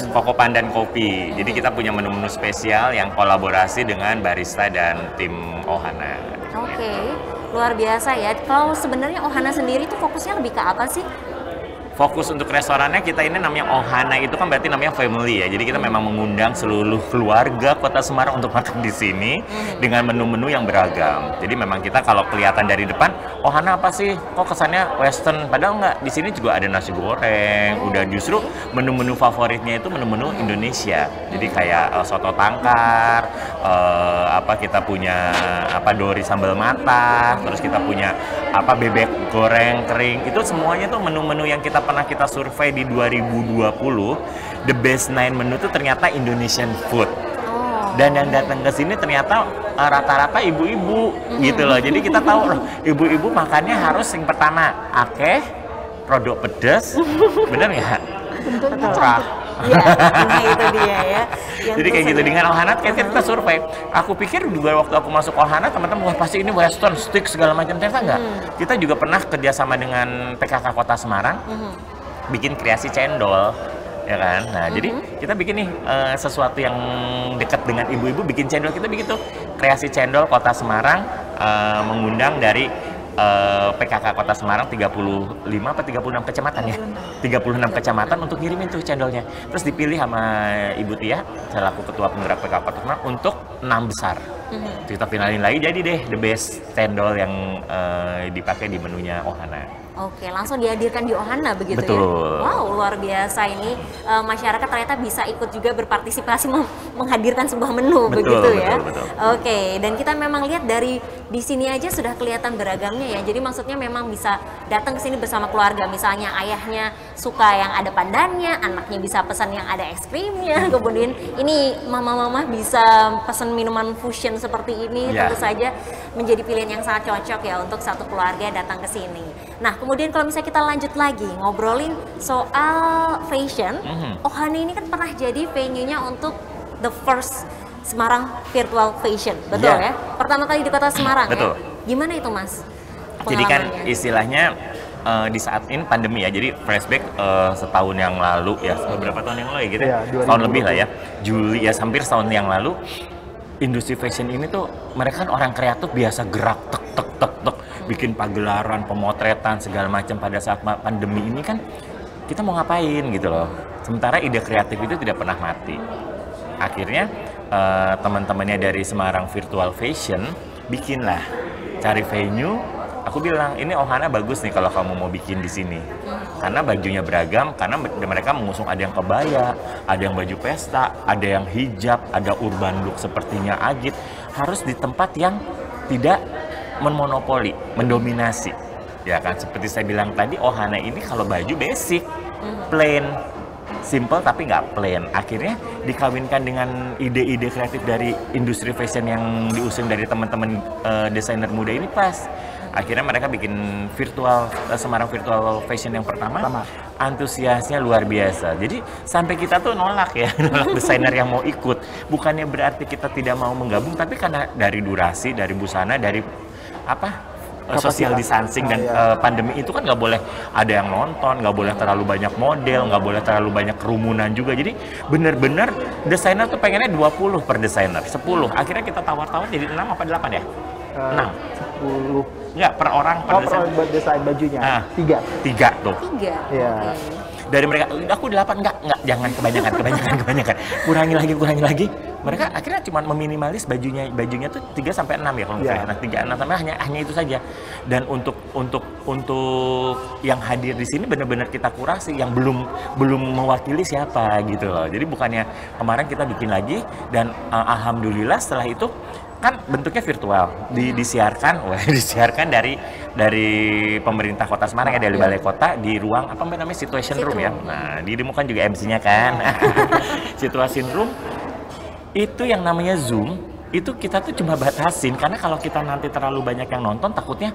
koko pandan kopi. Jadi kita punya menu-menu spesial yang kolaborasi dengan barista dan tim Ohana. Oke, luar biasa ya. Kalau sebenarnya Ohana sendiri itu fokusnya lebih ke apa sih? Fokus untuk restorannya kita ini namanya Ohana, itu kan berarti namanya family ya. Jadi kita memang mengundang seluruh keluarga Kota Semarang untuk makan di sini dengan menu-menu yang beragam. Jadi memang kita kalau kelihatan dari depan, Ohana apa sih? Kok kesannya western? Padahal nggak. Di sini juga ada nasi goreng. Udah justru menu-menu favoritnya itu menu-menu Indonesia. Jadi kayak soto tangkar, kita punya dori sambal matah, terus kita punya bebek goreng kering. Itu semuanya tuh menu-menu yang kita pernah kita survei di 2020, the best 9 menu itu ternyata Indonesian food. Dan yang datang ke sini ternyata rata-rata ibu-ibu gitu loh. Jadi kita tahu loh, ibu-ibu makannya harus yang pertama akeh, produk pedas, bener nggak? Bentuknya Murah. Iya, nah itu dia ya. Jadi kayak gitu dengan Ohana kita survei. Aku pikir juga waktu aku masuk Ohana teman-teman wah pasti ini western stick segala macam, ternyata enggak. Kita juga pernah kerjasama dengan PKK Kota Semarang bikin kreasi cendol, ya kan. Nah jadi kita bikin nih sesuatu yang dekat dengan ibu-ibu, bikin cendol. Kita bikin tuh kreasi cendol Kota Semarang, mengundang dari PKK Kota Semarang 35 atau 36 kecamatan ya, 36 kecamatan untuk ngirimin tuh cendolnya. Terus dipilih sama Ibu Tia selaku Ketua Penggerak PKK Kota Semarang untuk 6 besar. Kita finalin lagi, jadi deh the best cendol yang dipakai di menunya Ohana. Oke, langsung dihadirkan di Ohana begitu. Betul. Ya? Wow, luar biasa ini. Masyarakat ternyata bisa ikut juga berpartisipasi menghadirkan sebuah menu begitu ya. Betul. Oke, dan kita memang lihat dari di sini aja sudah kelihatan beragamnya ya. Jadi maksudnya memang bisa datang ke sini bersama keluarga. Misalnya ayahnya suka yang ada pandannya, anaknya bisa pesan yang ada es krimnya. Kemudian ini mama-mama bisa pesan minuman fusion seperti ini. Tentu saja menjadi pilihan yang sangat cocok ya untuk satu keluarga datang ke sini. Nah, kemudian kalau misalnya kita lanjut lagi ngobrolin soal fashion, Ohana ini kan pernah jadi venue-nya untuk the first Semarang Virtual Fashion, betul ya? Pertama kali di Kota Semarang ya? Gimana itu Mas? Jadi kan istilahnya di saat ini pandemi ya, jadi flashback setahun yang lalu ya, beberapa tahun yang lalu ya gitu ya, tahun lebih lah ya, Juli ya, hampir setahun yang lalu, industri fashion ini tuh mereka kan orang kreatif biasa gerak tek bikin pagelaran, pemotretan segala macam. Pada saat pandemi ini kan kita mau ngapain gitu loh, sementara ide kreatif itu tidak pernah mati. Akhirnya teman-temannya dari Semarang Virtual Fashion bikinlah, cari venue. Aku bilang ini Ohana bagus nih kalau kamu mau bikin di sini, karena bajunya beragam, karena mereka mengusung ada yang kebaya, ada yang baju pesta, ada yang hijab, ada urban look sepertinya Agit, harus di tempat yang tidak memonopoli, mendominasi, ya kan? Seperti saya bilang tadi, Ohana ini kalau baju basic, plain, simple tapi nggak plain. Akhirnya dikawinkan dengan ide-ide kreatif dari industri fashion yang diusung dari teman-teman desainer muda ini pas. Akhirnya mereka bikin Semarang Virtual Fashion yang pertama. Antusiasnya luar biasa. Jadi sampai kita tuh nolak ya, nolak desainer yang mau ikut. Bukannya berarti kita tidak mau menggabung, tapi karena dari durasi, dari busana, dari social distancing dan pandemi itu kan nggak boleh ada yang nonton, nggak boleh terlalu banyak model, nggak boleh terlalu banyak kerumunan juga. Jadi bener-bener desainer tuh pengennya 20 per desainer, 10. Akhirnya kita tawar-tawar jadi 6 apa 8 ya? 6. 10. Enggak, per orang per desain bajunya. 3 tuh. 3? Iya. Dari mereka, aku 8, enggak, jangan kebanyakan. Kurangi lagi. Mereka akhirnya cuma meminimalis bajunya tuh 3-6 ya kalau misalnya. Nah, 3-6 sampai hanya itu saja. Dan untuk yang hadir di sini benar-benar kita kurasi, yang belum mewakili siapa gitu loh. Jadi bukannya kemarin kita bikin lagi dan alhamdulillah setelah itu kan bentuknya virtual, disiarkan dari pemerintah Kota Semarang ya, dari Balai Kota di ruang apa namanya situation room ya. Nah, dirimu kan juga MC-nya kan. Situation room itu yang namanya Zoom, itu kita tuh cuma batasin karena kalau kita nanti terlalu banyak yang nonton takutnya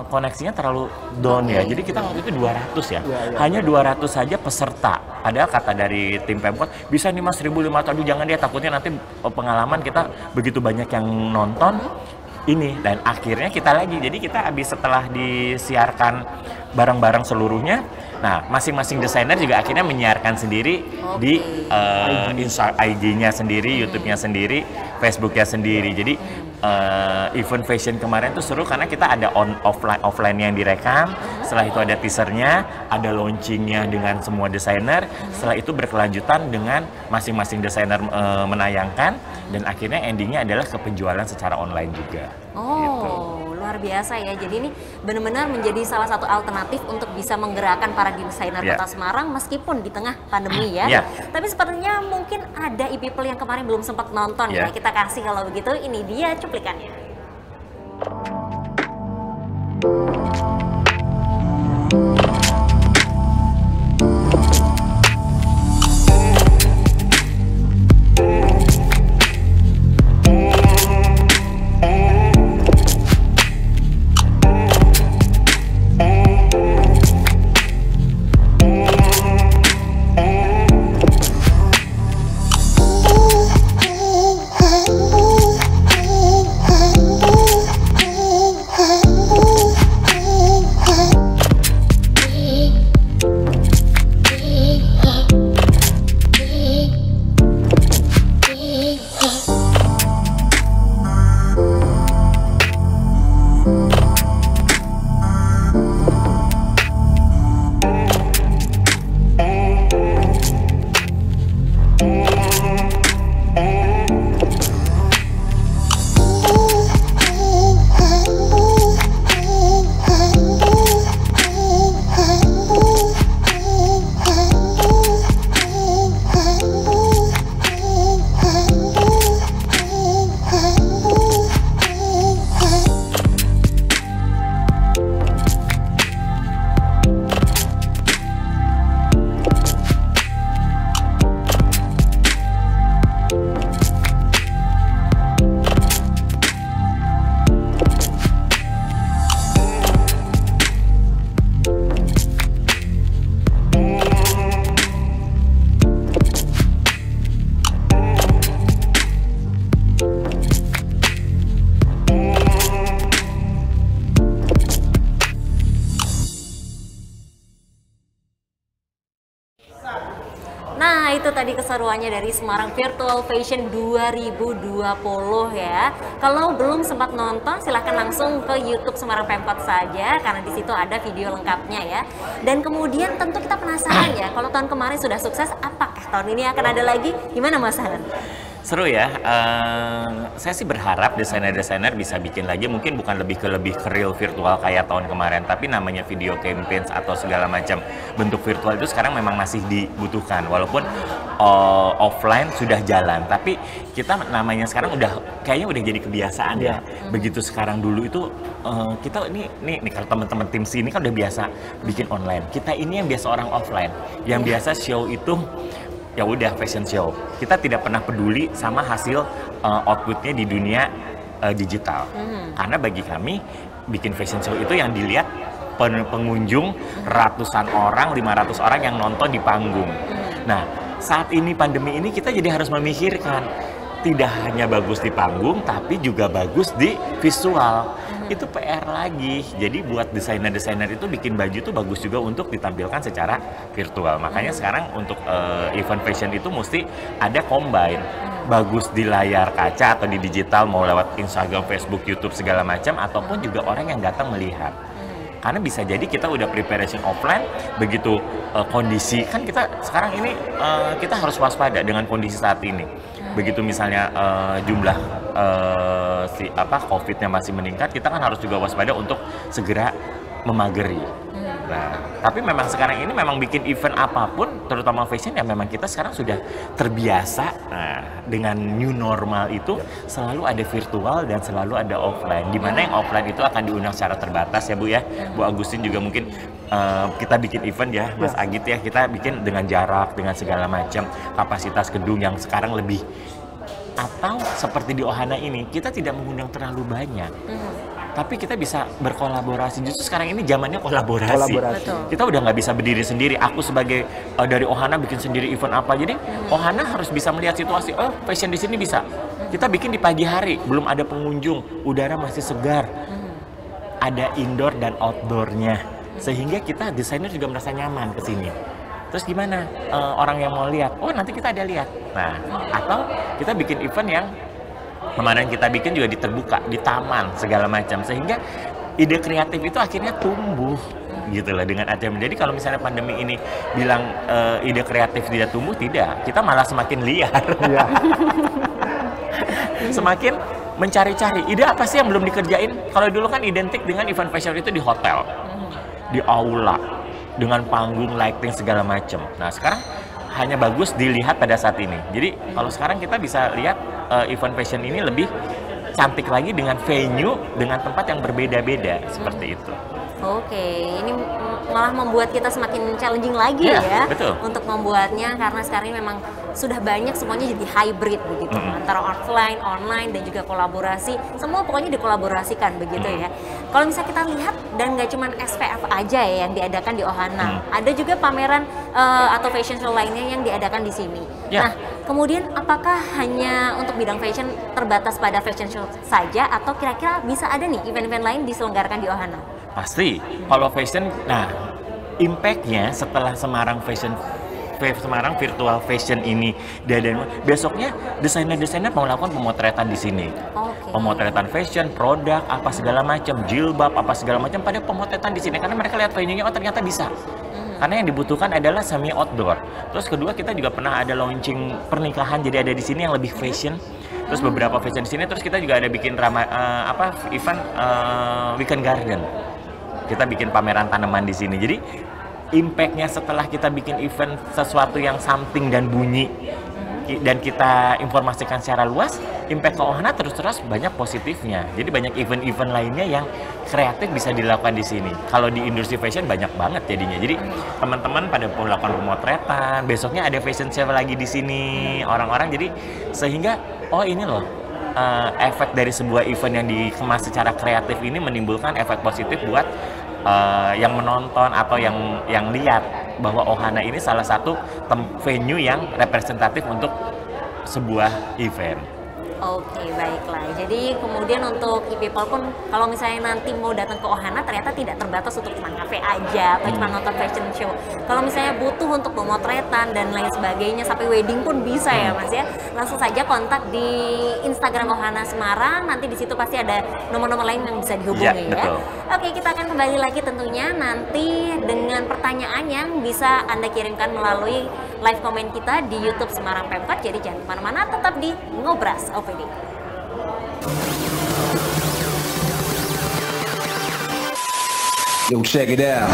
koneksinya terlalu down ya. Jadi kita waktu itu 200 ya. Hanya 200 saja peserta. Padahal kata dari tim Pemkot bisa nih Mas 1.500. Aduh jangan dia, takutnya nanti pengalaman kita begitu banyak yang nonton ini. Dan akhirnya kita lagi. Jadi kita habis setelah disiarkan bareng-bareng seluruhnya. Nah, masing-masing desainer juga akhirnya menyiarkan sendiri di IG-nya sendiri, YouTube-nya sendiri, Facebook-nya sendiri. Jadi event fashion kemarin tuh seru karena kita ada offline yang direkam. Setelah itu ada teasernya, ada launchingnya dengan semua desainer. Setelah itu berkelanjutan dengan masing-masing desainer menayangkan, dan akhirnya endingnya adalah ke penjualan secara online juga. Gitu. Luar biasa ya. Jadi ini benar-benar menjadi salah satu alternatif untuk bisa menggerakkan para desainer Kota Semarang meskipun di tengah pandemi ya. Tapi sepertinya mungkin ada e-people yang kemarin belum sempat nonton ya. Kita kasih kalau begitu, ini dia cuplikannya. tadi keseruannya dari Semarang Virtual Fashion 2020 ya. Kalau belum sempat nonton, silahkan langsung ke YouTube Semarang Pemkot saja, karena di situ ada video lengkapnya ya. Dan kemudian tentu kita penasaran ya, kalau tahun kemarin sudah sukses, apakah tahun ini akan ada lagi? Gimana Mas Han? Seru ya, saya sih berharap desainer-desainer bisa bikin lagi, mungkin bukan lebih ke real virtual kayak tahun kemarin, tapi namanya video campaigns atau segala macam bentuk virtual itu sekarang memang masih dibutuhkan, walaupun offline sudah jalan, tapi kita namanya sekarang kayaknya udah jadi kebiasaan ya. Begitu sekarang, dulu itu kita ini kalau teman-teman tim sini kan udah biasa bikin online, kita ini yang biasa orang offline, yang biasa show itu ya udah fashion show. Kita tidak pernah peduli sama hasil outputnya di dunia digital. Karena bagi kami bikin fashion show itu yang dilihat pengunjung ratusan orang, 500 orang yang nonton di panggung. Nah, saat ini pandemi ini kita jadi harus memikirkan tidak hanya bagus di panggung tapi juga bagus di visual. Itu PR lagi. Jadi buat desainer-desainer itu bikin baju itu bagus juga untuk ditampilkan secara virtual. Makanya sekarang untuk event fashion itu mesti ada combine. Bagus di layar kaca atau di digital, mau lewat Instagram, Facebook, YouTube segala macam, ataupun juga orang yang datang melihat. Karena bisa jadi kita udah preparation offline, begitu kondisi, kan kita sekarang ini kita harus waspada dengan kondisi saat ini. Begitu misalnya jumlah COVID-nya masih meningkat, kita kan harus juga waspada untuk segera memageri. Nah, tapi memang sekarang ini memang bikin event apapun, terutama fashion, ya memang kita sekarang sudah terbiasa dengan new normal itu selalu ada virtual dan selalu ada offline. Dimana yang offline itu akan diundang secara terbatas ya Bu ya. Bu Agustin juga mungkin kita bikin event ya, Mas Agit ya, kita bikin dengan jarak, dengan segala macam, kapasitas gedung yang sekarang lebih. Atau seperti di Ohana ini, kita tidak mengundang terlalu banyak. Tapi kita bisa berkolaborasi. Justru sekarang ini zamannya kolaborasi. Kita udah nggak bisa berdiri sendiri. Aku sebagai dari Ohana bikin sendiri event apa. Jadi Ohana harus bisa melihat situasi. Oh, fashion di sini bisa. Kita bikin di pagi hari, belum ada pengunjung, udara masih segar. Ada indoor dan outdoornya. Sehingga kita desainer juga merasa nyaman ke sini. Terus gimana orang yang mau lihat? Oh, nanti kita ada lihat. Nah, atau kita bikin event yang kemarin kita bikin juga terbuka di taman segala macam, sehingga ide kreatif itu akhirnya tumbuh gitu lah dengan ATM. Jadi kalau misalnya pandemi ini bilang ide kreatif tidak tumbuh, tidak, kita malah semakin liar. Semakin mencari-cari ide apa sih yang belum dikerjain. Kalau dulu kan identik dengan event fashion itu di hotel, di aula, dengan panggung, lighting segala macam. Nah sekarang hanya bagus dilihat pada saat ini. Jadi kalau sekarang kita bisa lihat event fashion ini lebih cantik lagi dengan venue, dengan tempat yang berbeda-beda seperti itu. Oke, ini malah membuat kita semakin challenging lagi ya betul. Untuk membuatnya, karena sekarang ini memang sudah banyak semuanya jadi hybrid begitu, antara offline, online, dan juga kolaborasi, semua pokoknya dikolaborasikan begitu ya. Kalau misalnya kita lihat, dan nggak cuma SPF aja ya yang diadakan di Ohana, ada juga pameran atau fashion show lainnya yang diadakan di sini. Nah, kemudian apakah hanya untuk bidang fashion terbatas pada fashion show saja, atau kira-kira bisa ada nih event-event lain diselenggarakan di Ohana? Pasti, kalau fashion, nah impact-nya setelah Semarang Virtual Fashion ini dan besoknya desainer-desainer mau melakukan pemotretan di sini. Pemotretan fashion, produk, apa segala macam, jilbab, apa segala macam pada pemotretan di sini, karena mereka lihat venue-nya, oh ternyata bisa. Karena yang dibutuhkan adalah semi outdoor. Terus kedua, kita juga pernah ada launching pernikahan, jadi ada di sini yang lebih fashion. Terus beberapa fashion di sini, terus kita juga ada bikin event weekend garden. Kita bikin pameran tanaman di sini. Jadi impact-nya setelah kita bikin event sesuatu yang something dan bunyi dan kita informasikan secara luas, impact ke Ohana terus banyak positifnya. Jadi banyak event-event lainnya yang kreatif bisa dilakukan di sini. Kalau di industri fashion banyak banget jadinya. Jadi teman-teman pada melakukan pemotretan, besoknya ada fashion show lagi di sini orang-orang. Jadi sehingga oh ini loh efek dari sebuah event yang dikemas secara kreatif ini menimbulkan efek positif buat yang menonton atau yang lihat bahwa Ohana ini salah satu venue yang representatif untuk sebuah event. Oke, baiklah. Jadi kemudian untuk e-people pun kalau misalnya nanti mau datang ke Ohana ternyata tidak terbatas untuk cuma kafe aja atau cuma nonton fashion show. Kalau misalnya butuh untuk pemotretan dan lain sebagainya sampai wedding pun bisa ya Mas ya. Langsung saja kontak di Instagram Ohana Semarang. Nanti di situ pasti ada nomor-nomor lain yang bisa dihubungi ya. Oke, kita akan kembali lagi tentunya nanti dengan pertanyaan yang bisa Anda kirimkan melalui live comment kita di YouTube Semarang Pemkot. Jadi jangan kemana-mana, tetap di Ngobras OPD. Yo, check it out.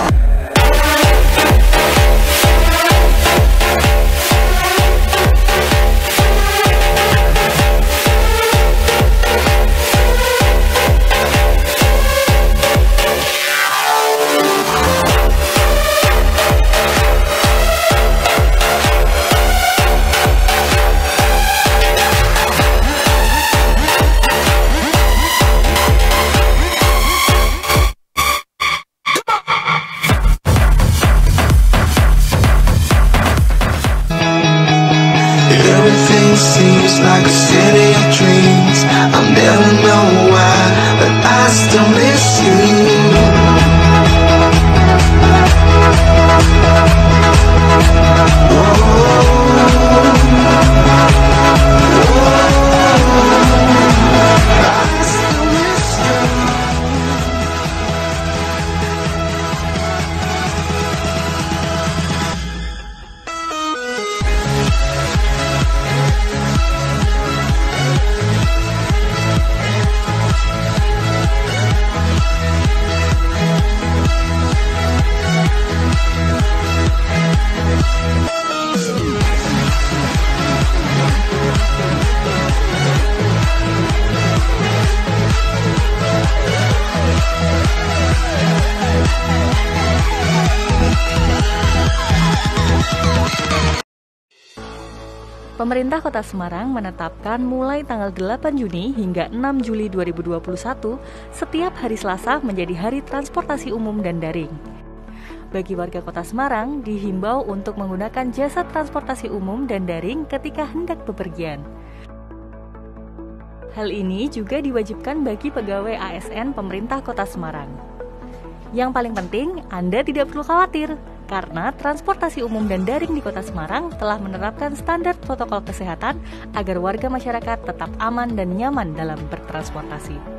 Seems like a city of dreams. I'll never know why, but I still miss you. Pemerintah Kota Semarang menetapkan mulai tanggal 8 Juni hingga 6 Juli 2021 setiap hari Selasa menjadi hari transportasi umum dan daring. Bagi warga Kota Semarang dihimbau untuk menggunakan jasa transportasi umum dan daring ketika hendak bepergian. Hal ini juga diwajibkan bagi pegawai ASN pemerintah Kota Semarang. Yang paling penting, Anda tidak perlu khawatir karena transportasi umum dan daring di Kota Semarang telah menerapkan standar protokol kesehatan agar warga masyarakat tetap aman dan nyaman dalam bertransportasi.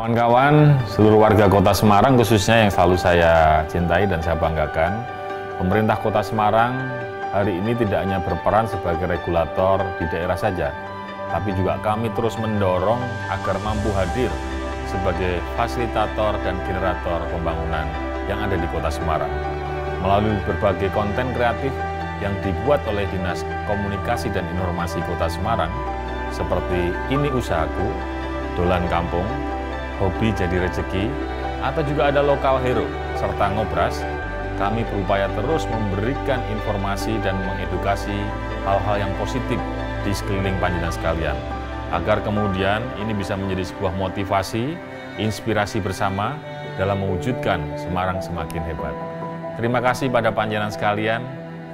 Kawan-kawan, seluruh warga Kota Semarang khususnya yang selalu saya cintai dan saya banggakan, pemerintah Kota Semarang hari ini tidak hanya berperan sebagai regulator di daerah saja, tapi juga kami terus mendorong agar mampu hadir sebagai fasilitator dan generator pembangunan yang ada di Kota Semarang. Melalui berbagai konten kreatif yang dibuat oleh Dinas Komunikasi dan Informasi Kota Semarang, seperti Ini Usahaku, Dolan Kampung, Hobi Jadi Rezeki, atau juga ada Lokal Hero, serta Ngobras, kami berupaya terus memberikan informasi dan mengedukasi hal-hal yang positif di sekeliling panjenengan sekalian, agar kemudian ini bisa menjadi sebuah motivasi, inspirasi bersama dalam mewujudkan Semarang semakin hebat. Terima kasih pada panjenengan sekalian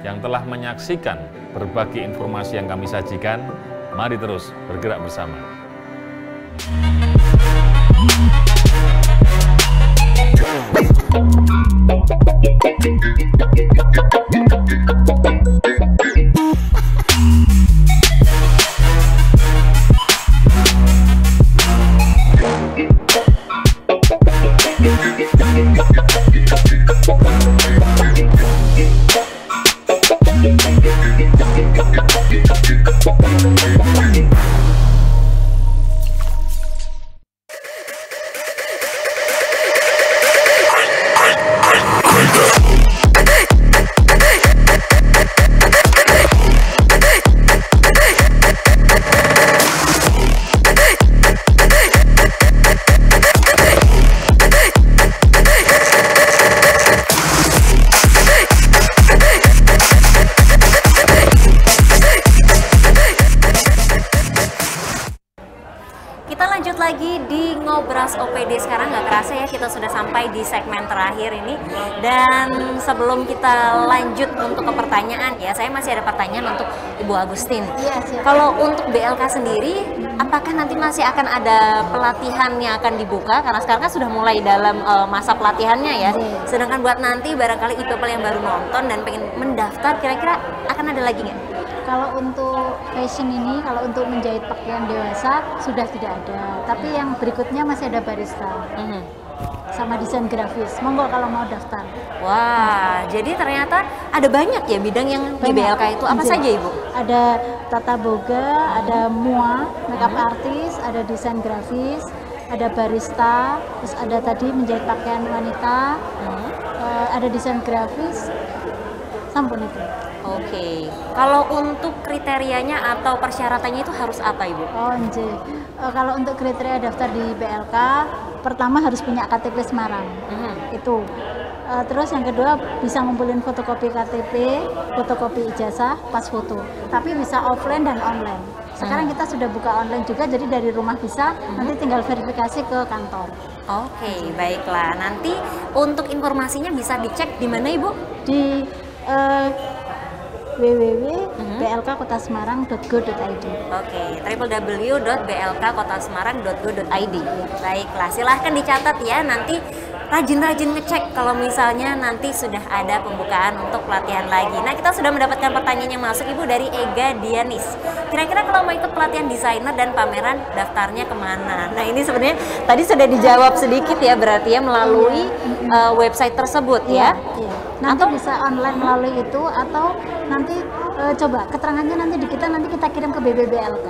yang telah menyaksikan berbagai informasi yang kami sajikan. Mari terus bergerak bersama. Ngobras OPD sekarang nggak kerasa ya kita sudah sampai di segmen terakhir ini. Dan sebelum kita lanjut untuk ke pertanyaan ya, saya masih ada pertanyaan untuk Ibu Agustin. Kalau untuk BLK sendiri, apakah nanti masih akan ada pelatihan yang akan dibuka? Karena sekarang kan sudah mulai dalam masa pelatihannya ya. Sedangkan buat nanti barangkali e-people yang baru nonton dan pengen mendaftar, kira-kira akan ada lagi nggak? Kalau untuk fashion ini, kalau untuk menjahit pakaian dewasa sudah tidak ada. Tapi yang berikutnya masih ada barista, sama desain grafis. Monggo kalau mau daftar. Wah, jadi ternyata ada banyak ya bidang yang di BLK itu. Apa saja Ibu? Ada tata boga, ada mua, makeup artist, ada desain grafis, ada barista, terus ada tadi menjahit pakaian wanita, ada desain grafis, sampun itu. Oke, kalau untuk kriterianya atau persyaratannya itu harus apa Ibu? Oh nggih. Kalau untuk kriteria daftar di BLK, pertama harus punya KTP Semarang. Itu. Terus yang kedua bisa ngumpulin fotokopi KTP, fotokopi ijazah, pas foto. Tapi bisa offline dan online. Sekarang kita sudah buka online juga, jadi dari rumah bisa, nanti tinggal verifikasi ke kantor. Oke, baiklah. Nanti untuk informasinya bisa dicek di mana Ibu? Di www.blkkotasemarang.go.id. Oke, www.blkkotasemarang.go.id. Baiklah, silahkan dicatat ya. Nanti rajin-rajin ngecek kalau misalnya nanti sudah ada pembukaan untuk pelatihan lagi. Nah, kita sudah mendapatkan pertanyaan yang masuk Ibu dari Ega Dianis. Kira-kira kalau mau ikut pelatihan desainer dan pameran, daftarnya kemana? Nah, ini sebenarnya tadi sudah dijawab sedikit ya, berarti ya melalui website tersebut ya. Nanti bisa online melalui itu, atau nanti coba keterangannya nanti kita kirim ke BBBLK.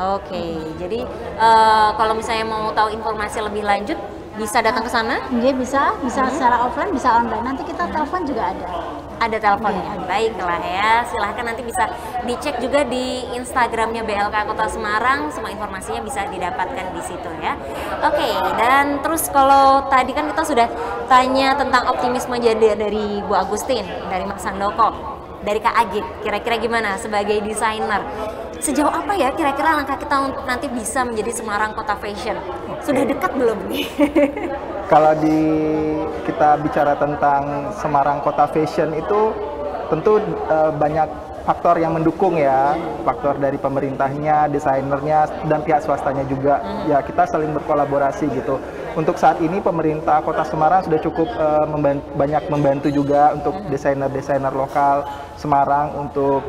Oke, jadi kalau misalnya mau tahu informasi lebih lanjut bisa datang ke sana? Iya, bisa secara offline, bisa online. Nanti kita telepon juga ada. Ada teleponnya. Baiklah ya, silahkan nanti bisa dicek juga di Instagramnya BLK Kota Semarang. Semua informasinya bisa didapatkan di situ ya. Oke, dan terus kalau tadi kan kita sudah tanya tentang optimisme jadi dari Bu Agustin, dari Mas Handoko, dari Kak Agit. Kira-kira gimana sebagai desainer? Sejauh apa ya kira-kira langkah kita untuk nanti bisa menjadi Semarang Kota Fashion? Sudah dekat belum nih? Kalau kita bicara tentang Semarang Kota Fashion itu tentu banyak faktor yang mendukung ya, faktor dari pemerintahnya, desainernya, dan pihak swastanya juga. Ya, kita saling berkolaborasi gitu. Untuk saat ini pemerintah Kota Semarang sudah cukup banyak membantu juga untuk desainer-desainer lokal Semarang untuk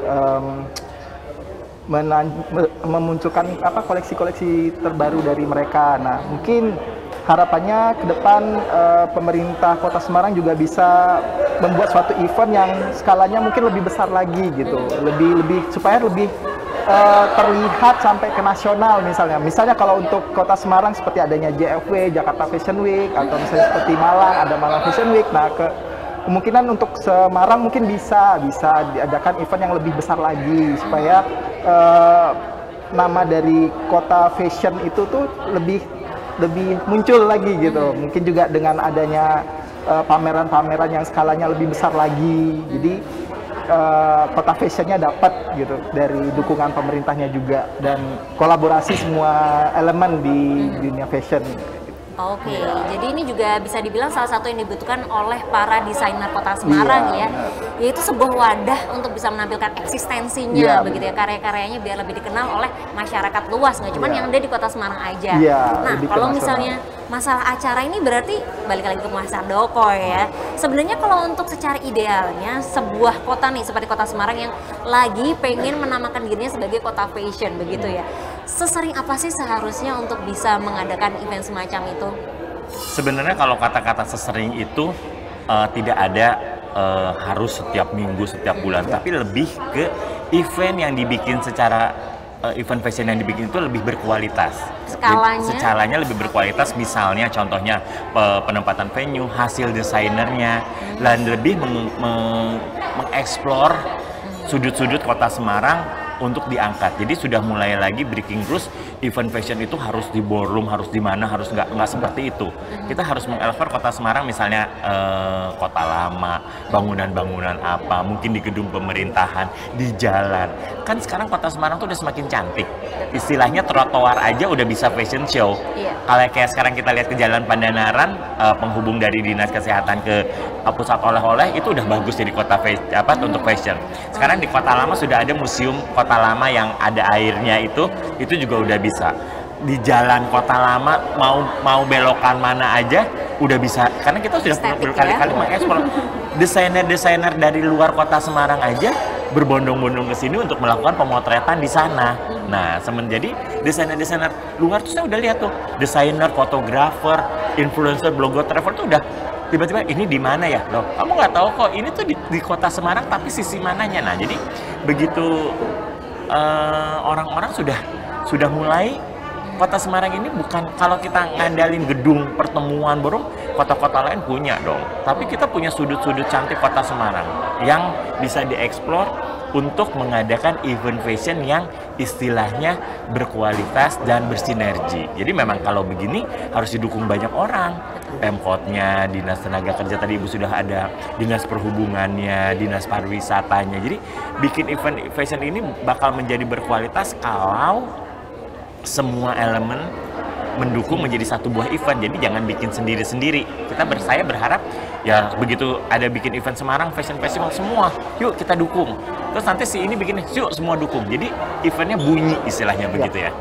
memunculkan koleksi-koleksi terbaru dari mereka. Nah, mungkin harapannya ke depan pemerintah Kota Semarang juga bisa membuat suatu event yang skalanya mungkin lebih besar lagi gitu, supaya lebih terlihat sampai ke nasional misalnya. Misalnya kalau untuk Kota Semarang seperti adanya JFW, Jakarta Fashion Week, atau misalnya seperti Malang ada Malang Fashion Week. Nah, kemungkinan untuk Semarang mungkin bisa diadakan event yang lebih besar lagi supaya nama dari kota fashion itu tuh lebih muncul lagi gitu. Mungkin juga dengan adanya pameran-pameran yang skalanya lebih besar lagi. Jadi kota fashionnya dapat gitu dari dukungan pemerintahnya juga, dan kolaborasi semua elemen di dunia fashion. Oke, jadi ini juga bisa dibilang salah satu yang dibutuhkan oleh para desainer Kota Semarang ya, yaitu sebuah wadah untuk bisa menampilkan eksistensinya, begitu ya, karya-karyanya biar lebih dikenal oleh masyarakat luas, nggak cuma yang ada di Kota Semarang aja. Nah, kalau misalnya masalah acara ini berarti balik lagi ke Mas Handoko ya. Sebenarnya kalau untuk secara idealnya sebuah kota nih seperti Kota Semarang yang lagi pengen menamakan dirinya sebagai kota fashion begitu ya, sesering apa sih seharusnya untuk bisa mengadakan event semacam itu? Sebenarnya kalau kata-kata sesering itu tidak ada harus setiap minggu, setiap bulan, tapi lebih ke event yang dibikin secara event fashion yang dibikin itu lebih berkualitas. Skalanya lebih berkualitas, misalnya contohnya penempatan venue, hasil desainernya, dan lebih mengeksplor sudut-sudut Kota Semarang untuk diangkat. Jadi sudah mulai lagi breaking rules, event fashion itu harus di ballroom, harus di mana, harus nggak seperti itu. Kita harus mengelevate kota Semarang, misalnya kota lama, bangunan-bangunan apa, mungkin di gedung pemerintahan, di jalan. Kan sekarang kota Semarang tuh udah semakin cantik. Istilahnya trotoar aja udah bisa fashion show. Kalau kayak sekarang kita lihat ke Jalan Pandanaran, penghubung dari Dinas Kesehatan ke pusat oleh-oleh itu udah bagus jadi kota untuk fashion. Sekarang di kota lama sudah ada museum kota lama yang ada airnya itu juga udah bisa. Di jalan kota lama mau belokan mana aja udah bisa, karena kita sudah berkali-kali mengeksplor. Desainer-desainer dari luar kota Semarang aja berbondong-bondong ke sini untuk melakukan pemotretan di sana. Nah, jadi desainer-desainer luar tuh saya udah lihat tuh, desainer, fotografer, influencer, blogger, travel tuh udah tiba-tiba ini di mana ya? Loh, kamu nggak tahu kok ini tuh di kota Semarang, tapi sisi mananya. Nah, jadi begitu orang-orang sudah mulai, kota Semarang ini bukan kalau kita ngandalin gedung pertemuan baru, kota-kota lain punya dong. Tapi kita punya sudut-sudut cantik kota Semarang yang bisa dieksplor untuk mengadakan event fashion yang istilahnya berkualitas dan bersinergi. Jadi memang kalau begini harus didukung banyak orang. Pemkotnya, Dinas Tenaga Kerja tadi Ibu sudah ada, Dinas Perhubungannya, Dinas Pariwisatanya. Jadi bikin event fashion ini bakal menjadi berkualitas kalau semua elemen mendukung menjadi satu buah event. Jadi jangan bikin sendiri-sendiri. Saya berharap ya begitu ada bikin event Semarang Fashion Festival, semua yuk kita dukung. Terus nanti si ini bikin, yuk semua dukung. Jadi eventnya bunyi istilahnya begitu ya.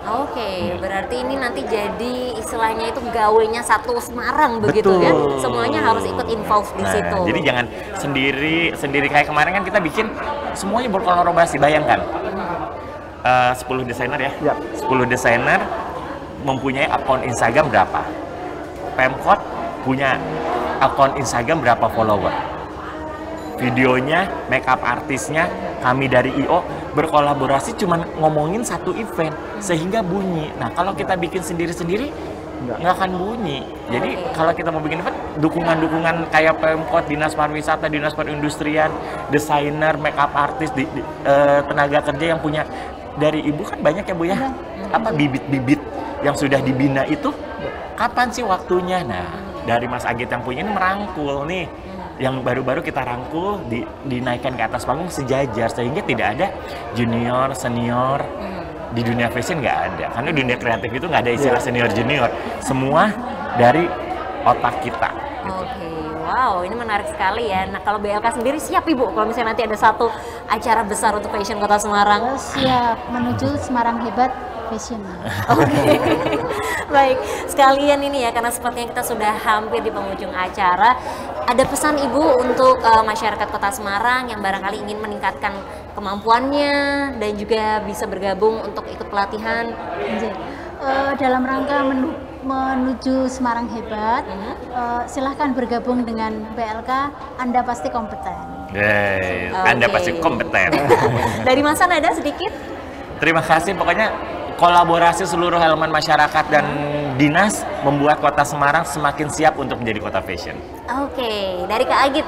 Oke, berarti ini nanti jadi istilahnya itu gawenya satu Semarang begitu. Betul. Ya. Semuanya harus ikut involve di situ. Jadi jangan sendiri kayak kemarin kan kita bikin semuanya berkolaborasi, bayangkan. 10 desainer ya. 10 desainer mempunyai akun Instagram berapa? Pemkot punya akun Instagram berapa follower? Videonya, makeup artisnya, kami dari IO berkolaborasi cuman ngomongin satu event sehingga bunyi. Nah, kalau kita bikin sendiri-sendiri nggak akan bunyi. Jadi kalau kita mau bikin event, dukungan-dukungan kayak Pemkot, Dinas Pariwisata, Dinas Perindustrian, desainer, makeup artis, tenaga kerja yang punya dari Ibu kan banyak ya Bu ya. Apa bibit-bibit yang sudah dibina itu kapan sih waktunya? Nah, dari Mas Agit yang punya ini merangkul nih. Yang baru-baru kita rangkul, dinaikkan ke atas panggung sejajar sehingga tidak ada junior, senior. Di dunia fashion nggak ada, karena dunia kreatif itu nggak ada istilah senior junior, semua dari otak kita. Oke, wow, ini menarik sekali ya. Nah, kalau BLK sendiri siap Ibu kalau misalnya nanti ada satu acara besar untuk fashion Kota Semarang? Siap, menuju Semarang hebat fashion. Oke. Baik, sekalian ini ya, karena sepertinya kita sudah hampir di penghujung acara. Ada pesan Ibu untuk masyarakat Kota Semarang yang barangkali ingin meningkatkan kemampuannya dan juga bisa bergabung untuk ikut pelatihan? Dalam rangka menuju Semarang hebat, silahkan bergabung dengan BLK, Anda pasti kompeten. Anda pasti kompeten. Dari Mas San ada sedikit? Terima kasih, pokoknya kolaborasi seluruh elemen masyarakat dan dinas membuat Kota Semarang semakin siap untuk menjadi kota fashion. Oke, dari Kak Agit.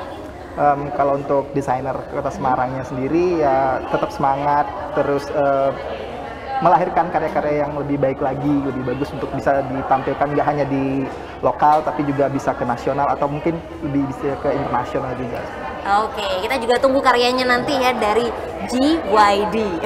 Kalau untuk desainer Kota Semarangnya sendiri ya tetap semangat, terus melahirkan karya-karya yang lebih baik lagi, lebih bagus untuk bisa ditampilkan nggak hanya di lokal tapi juga bisa ke nasional atau mungkin lebih bisa ke internasional juga. Oke, kita juga tunggu karyanya nanti ya dari GYD.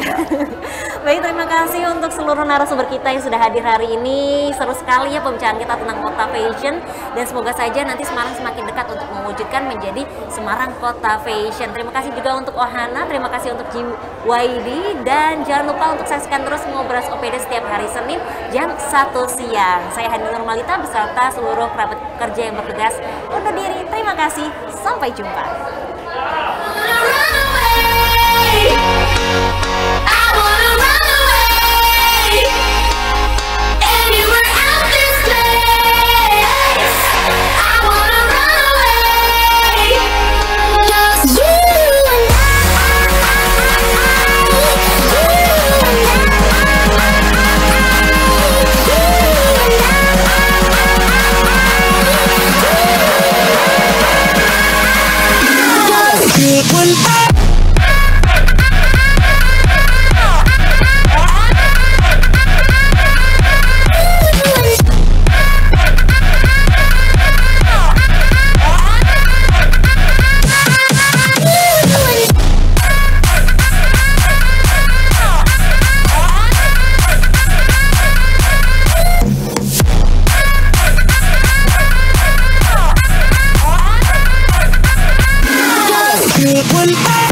Baik, terima kasih untuk seluruh narasumber kita yang sudah hadir hari ini. Seru sekali ya pembicaraan kita tentang kota fashion, dan semoga saja nanti Semarang semakin dekat untuk mewujudkan menjadi Semarang kota fashion. Terima kasih juga untuk Ohana, terima kasih untuk GYD, dan jangan lupa untuk saksikan terus Ngobras OPD setiap hari Senin jam 1 siang. Saya Hani Nurmalita beserta seluruh kerabat kerja yang bertugas undur diri. Terima kasih, sampai jumpa. Good one. good when I